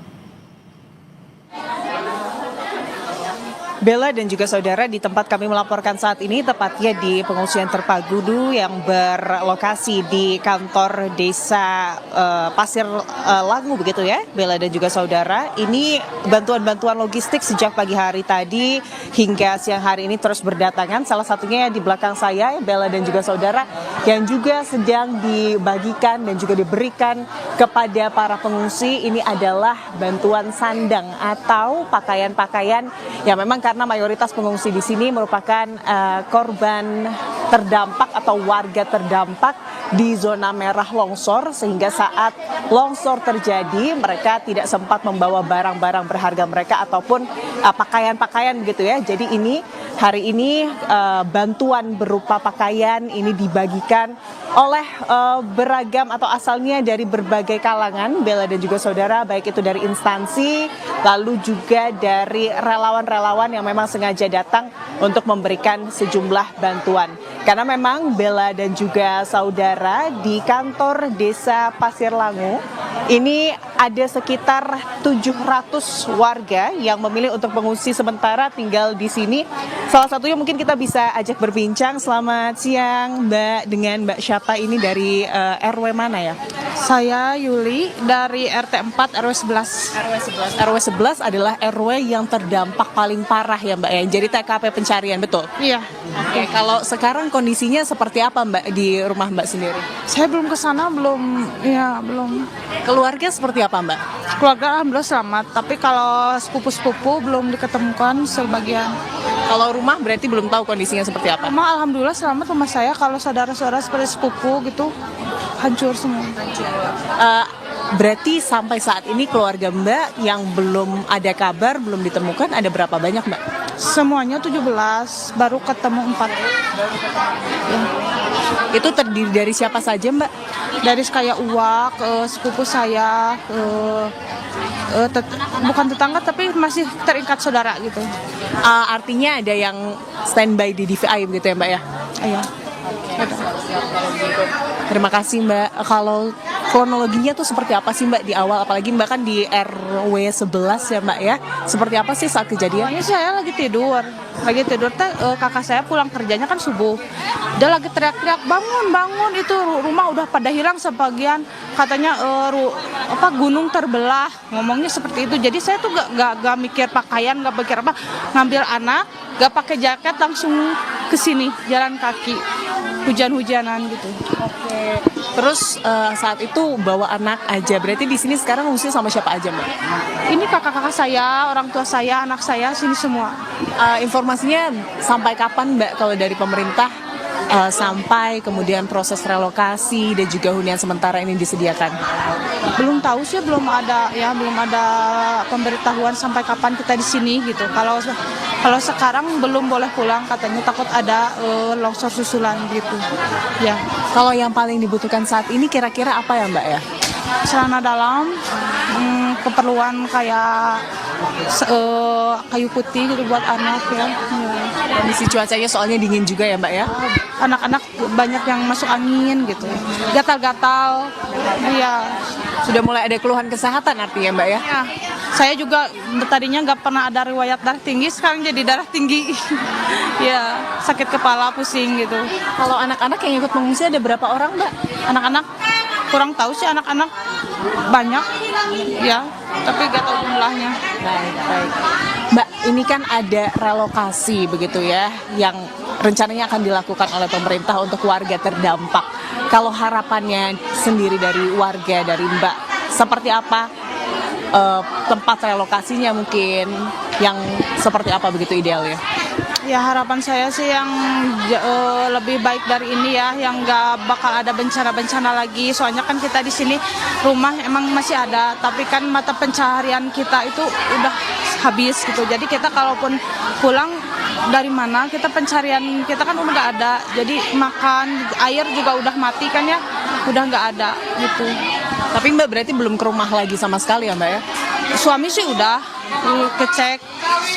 Bella dan juga saudara, di tempat kami melaporkan saat ini, tepatnya di pengungsian Terpagudu yang berlokasi di kantor desa Pasir Langu begitu ya, Bella dan juga saudara. Ini bantuan-bantuan logistik sejak pagi hari tadi hingga siang hari ini terus berdatangan. Salah satunya di belakang saya, Bella dan juga saudara, yang juga sedang dibagikan dan juga diberikan kepada para pengungsi. Ini adalah bantuan sandang atau pakaian-pakaian yang memang karena mayoritas pengungsi di sini merupakan korban terdampak atau warga terdampak di zona merah longsor, sehingga saat longsor terjadi mereka tidak sempat membawa barang-barang berharga mereka ataupun pakaian-pakaian gitu ya. Jadi ini hari ini bantuan berupa pakaian ini dibagikan oleh beragam atau asalnya dari berbagai kalangan, Bella dan juga saudara, baik itu dari instansi lalu juga dari relawan-relawan yang memang sengaja datang untuk memberikan sejumlah bantuan. Karena memang Bella dan juga saudara, di kantor desa Pasir Langu ini ada sekitar 700 warga yang memilih untuk mengungsi sementara tinggal di sini. Salah satunya mungkin kita bisa ajak berbincang. Selamat siang Mbak, dengan Mbak siapa ini dari RW mana ya? Saya Yuli dari RT 4 RW 11. RW 11 adalah RW yang terdampak paling parah ya Mbak ya. Jadi TKP pencarian, betul? Iya. Oke, kalau sekarang kondisinya seperti apa Mbak di rumah Mbak sendiri? Saya belum ke sana, belum. Keluarga seperti apa Mbak? Keluarga alhamdulillah selamat, tapi kalau sepupu-sepupu belum diketemukan sebagian. Kalau rumah berarti belum tahu kondisinya seperti apa? Rumah alhamdulillah selamat rumah saya, kalau saudara-saudara seperti sepupu gitu hancur semua. Berarti sampai saat ini keluarga Mbak yang belum ada kabar, belum ditemukan ada berapa banyak Mbak? Semuanya 17, baru ketemu 4. Ya. Itu terdiri dari siapa saja Mbak? Dari kayak uak, sepupu saya, bukan tetangga tapi masih terikat saudara gitu. Artinya ada yang standby di DVI begitu ya Mbak ya? Iya. Terima kasih Mbak. Kalau kronologinya tuh seperti apa sih Mbak di awal? Apalagi Mbak kan di RW 11 ya Mbak ya. Seperti apa sih saat kejadian? Saya lagi tidur. Kakak saya pulang kerjanya kan subuh. Dia lagi teriak-teriak, bangun, itu rumah udah pada hilang sebagian. Katanya gunung terbelah. Ngomongnya seperti itu. Jadi saya tuh gak mikir pakaian, gak mikir apa. Ngambil anak, gak pakai jaket, langsung ke sini jalan kaki. Hujan-hujanan gitu. Oke. Terus saat itu bawa anak aja. Berarti di sini sekarang ngungsi sama siapa aja Mbak? Ini kakak-kakak saya, orang tua saya, anak saya, sini semua. Informasinya sampai kapan Mbak kalau dari pemerintah sampai kemudian proses relokasi dan juga hunian sementara ini disediakan? Belum tahu sih, belum ada pemberitahuan sampai kapan kita di sini gitu. Kalau sekarang belum boleh pulang, katanya takut ada longsor susulan gitu. Ya. Kalau yang paling dibutuhkan saat ini kira-kira apa ya Mbak ya? Celana dalam, keperluan kayak kayu putih gitu buat anak ya. Kondisi cuacanya soalnya dingin juga ya Mbak ya? Anak-anak banyak yang masuk angin gitu, gatal-gatal. Iya. Sudah mulai ada keluhan kesehatan artinya Mbak ya? Ya. Saya juga tadinya nggak pernah ada riwayat darah tinggi, sekarang jadi darah tinggi. Ya, sakit kepala, pusing gitu. Kalau anak-anak yang ikut mengungsi ada berapa orang Mbak? Anak-anak kurang tahu sih, anak-anak banyak ya, tapi nggak tahu jumlahnya. Baik. Mbak, ini kan ada relokasi begitu ya, yang rencananya akan dilakukan oleh pemerintah untuk warga terdampak. Kalau harapannya sendiri dari warga, dari Mbak, seperti apa tempat relokasinya mungkin, yang seperti apa begitu idealnya? Ya harapan saya sih yang lebih baik dari ini ya, yang nggak bakal ada bencana-bencana lagi. Soalnya kan kita di sini rumah emang masih ada, tapi kan mata pencaharian kita itu udah habis gitu. Jadi kita kalaupun pulang dari mana, kita pencarian kita kan udah nggak ada. Jadi makan, air juga udah mati kan ya, udah nggak ada gitu. Tapi Mbak berarti belum ke rumah lagi sama sekali ya Mbak ya? Suami sih udah kecek,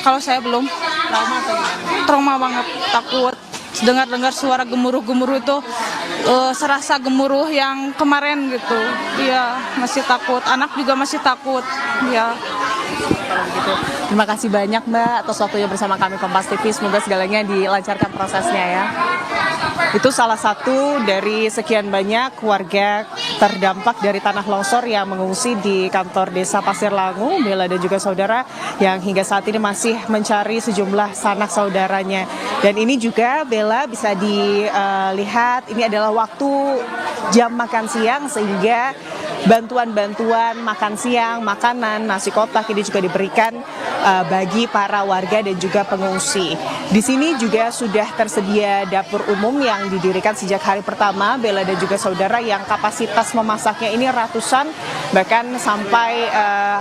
kalau saya belum. Trauma atau gimana? Trauma banget, takut dengar suara gemuruh-gemuruh itu, serasa gemuruh yang kemarin gitu. Iya, masih takut. Anak juga masih takut. Ya. Terima kasih banyak Mbak atas waktunya bersama kami Kompas TV. Semoga segalanya dilancarkan prosesnya ya. Itu salah satu dari sekian banyak warga terdampak dari tanah longsor yang mengungsi di kantor desa Pasir Langu. Bella dan juga saudara yang hingga saat ini masih mencari sejumlah sanak saudaranya. Dan ini juga Bella bisa dilihat ini adalah waktu jam makan siang, sehingga bantuan-bantuan makan siang, makanan, nasi kotak ini juga diberikan bagi para warga dan juga pengungsi. Di sini juga sudah tersedia dapur umum yang didirikan sejak hari pertama Bella dan juga saudara, yang kapasitas memasaknya ini ratusan, bahkan sampai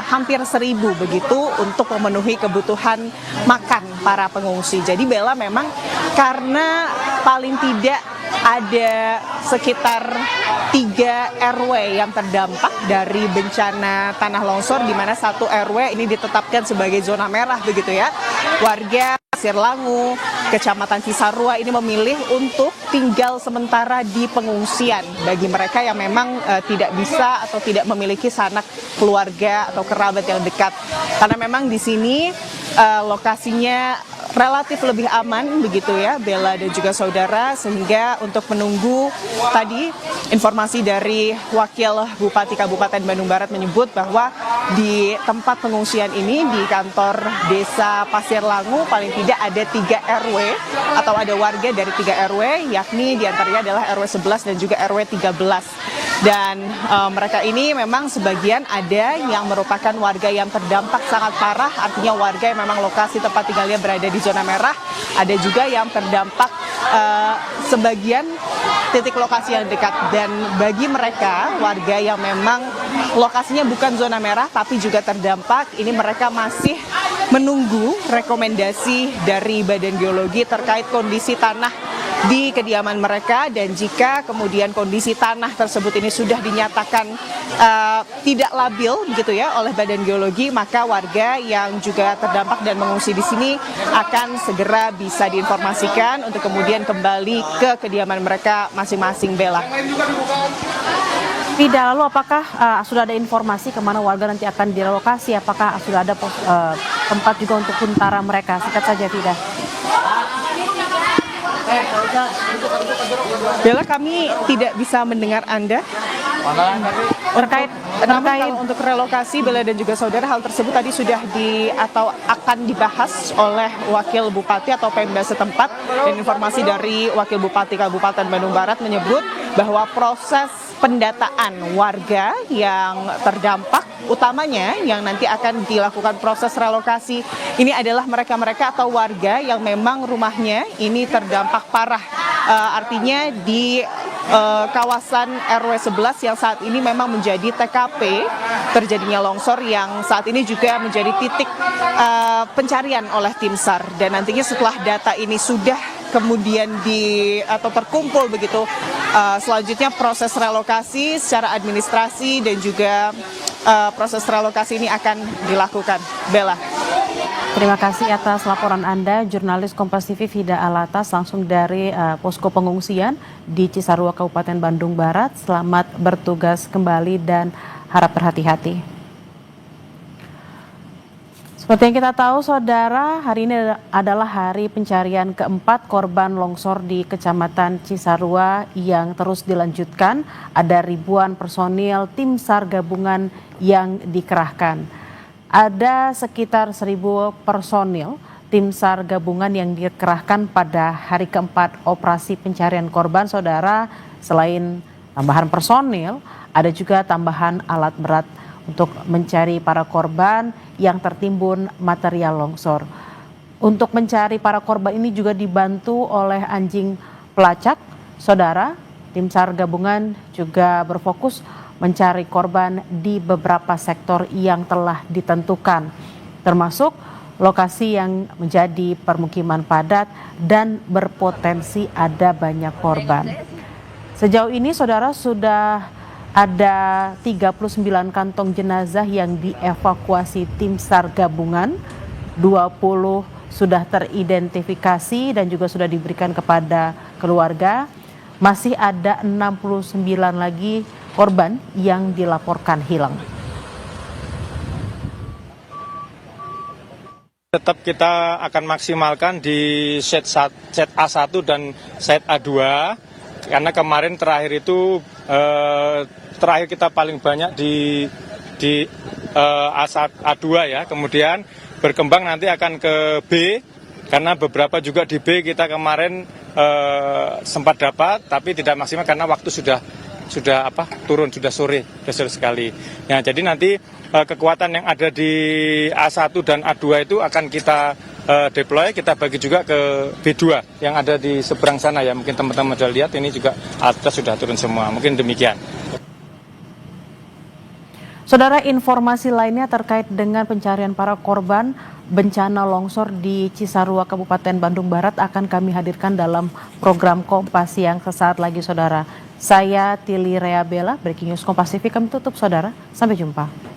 hampir 1.000 begitu untuk memenuhi kebutuhan makan para pengungsi. Jadi Bella memang karena paling tidak ada sekitar 3 RW yang terdampak dari bencana tanah longsor, di mana 1 RW ini ditetapkan sebagai zona merah begitu ya. Warga Pasir Langu, Kecamatan Cisarua ini memilih untuk tinggal sementara di pengungsian bagi mereka yang memang tidak bisa atau tidak memiliki sanak keluarga atau kerabat yang dekat. Karena memang di sini lokasinya relatif lebih aman begitu ya Bella dan juga saudara, sehingga untuk menunggu tadi informasi dari Wakil Bupati Kabupaten Bandung Barat menyebut bahwa di tempat pengungsian ini di kantor desa Pasir Langu paling tidak ada 3 RW atau ada warga dari 3 RW, yakni diantaranya adalah RW 11 dan juga RW 13. Dan mereka ini memang sebagian ada yang merupakan warga yang terdampak sangat parah, artinya warga yang memang lokasi tempat tinggalnya berada di zona merah. Ada juga yang terdampak sebagian titik lokasi yang dekat. Dan bagi mereka, warga yang memang lokasinya bukan zona merah tapi juga terdampak, ini mereka masih menunggu rekomendasi dari Badan Geologi terkait kondisi tanah di kediaman mereka, dan jika kemudian kondisi tanah tersebut ini sudah dinyatakan tidak labil begitu ya oleh Badan Geologi, maka warga yang juga terdampak dan mengungsi di sini akan segera bisa diinformasikan untuk kemudian kembali ke kediaman mereka masing-masing. Bella. Vida, lalu apakah sudah ada informasi kemana warga nanti akan direlokasi? Apakah sudah ada tempat juga untuk huntara mereka? Singkat saja, Vida. Bella, kami tidak bisa mendengar Anda. Terkait kalau untuk relokasi Bella dan juga saudara, hal tersebut tadi sudah atau akan dibahas oleh Wakil Bupati atau Pemda setempat, dan informasi dari Wakil Bupati Kabupaten Bandung Barat menyebut bahwa proses pendataan warga yang terdampak utamanya yang nanti akan dilakukan proses relokasi ini adalah mereka-mereka atau warga yang memang rumahnya ini terdampak parah, artinya di kawasan RW 11 yang saat ini memang menjadi TKP terjadinya longsor, yang saat ini juga menjadi titik pencarian oleh tim SAR. Dan nantinya setelah data ini sudah kemudian atau terkumpul begitu, selanjutnya proses relokasi secara administrasi dan juga proses relokasi ini akan dilakukan. Bella. Terima kasih atas laporan Anda, jurnalis Kompas TV Vida Alatas langsung dari posko pengungsian di Cisarua, Kabupaten Bandung Barat. Selamat bertugas kembali dan harap berhati-hati. Seperti yang kita tahu, saudara, hari ini adalah hari pencarian keempat korban longsor di Kecamatan Cisarua yang terus dilanjutkan. Ada ribuan personil tim SAR gabungan yang dikerahkan. Ada sekitar 1.000 personil tim SAR gabungan yang dikerahkan pada hari keempat operasi pencarian korban, saudara. Selain tambahan personil, ada juga tambahan alat berat untuk mencari para korban yang tertimbun material longsor. Untuk mencari para korban ini juga dibantu oleh anjing pelacak. Saudara, tim SAR gabungan juga berfokus mencari korban di beberapa sektor yang telah ditentukan, termasuk lokasi yang menjadi permukiman padat dan berpotensi ada banyak korban. Sejauh ini saudara sudah ada 39 kantong jenazah yang dievakuasi tim SAR gabungan, 20 sudah teridentifikasi dan juga sudah diberikan kepada keluarga. Masih ada 69 lagi korban yang dilaporkan hilang. Tetap kita akan maksimalkan di set A1 dan set A2, karena kemarin terakhir itu terakhir kita paling banyak di A2 ya, kemudian berkembang nanti akan ke B, karena beberapa juga di B kita kemarin sempat dapat tapi tidak maksimal karena waktu sudah turun, sudah sore sekali. Ya, jadi nanti kekuatan yang ada di A1 dan A2 itu akan kita deploy, kita bagi juga ke B2 yang ada di seberang sana ya. Mungkin teman-teman sudah lihat ini juga atas sudah turun semua. Mungkin demikian. Saudara, informasi lainnya terkait dengan pencarian para korban bencana longsor di Cisarua, Kabupaten Bandung Barat akan kami hadirkan dalam program Kompas yang sesaat lagi, saudara. Saya Tili Rea Bella, Breaking News Kompas TV, kami tutup, saudara. Sampai jumpa.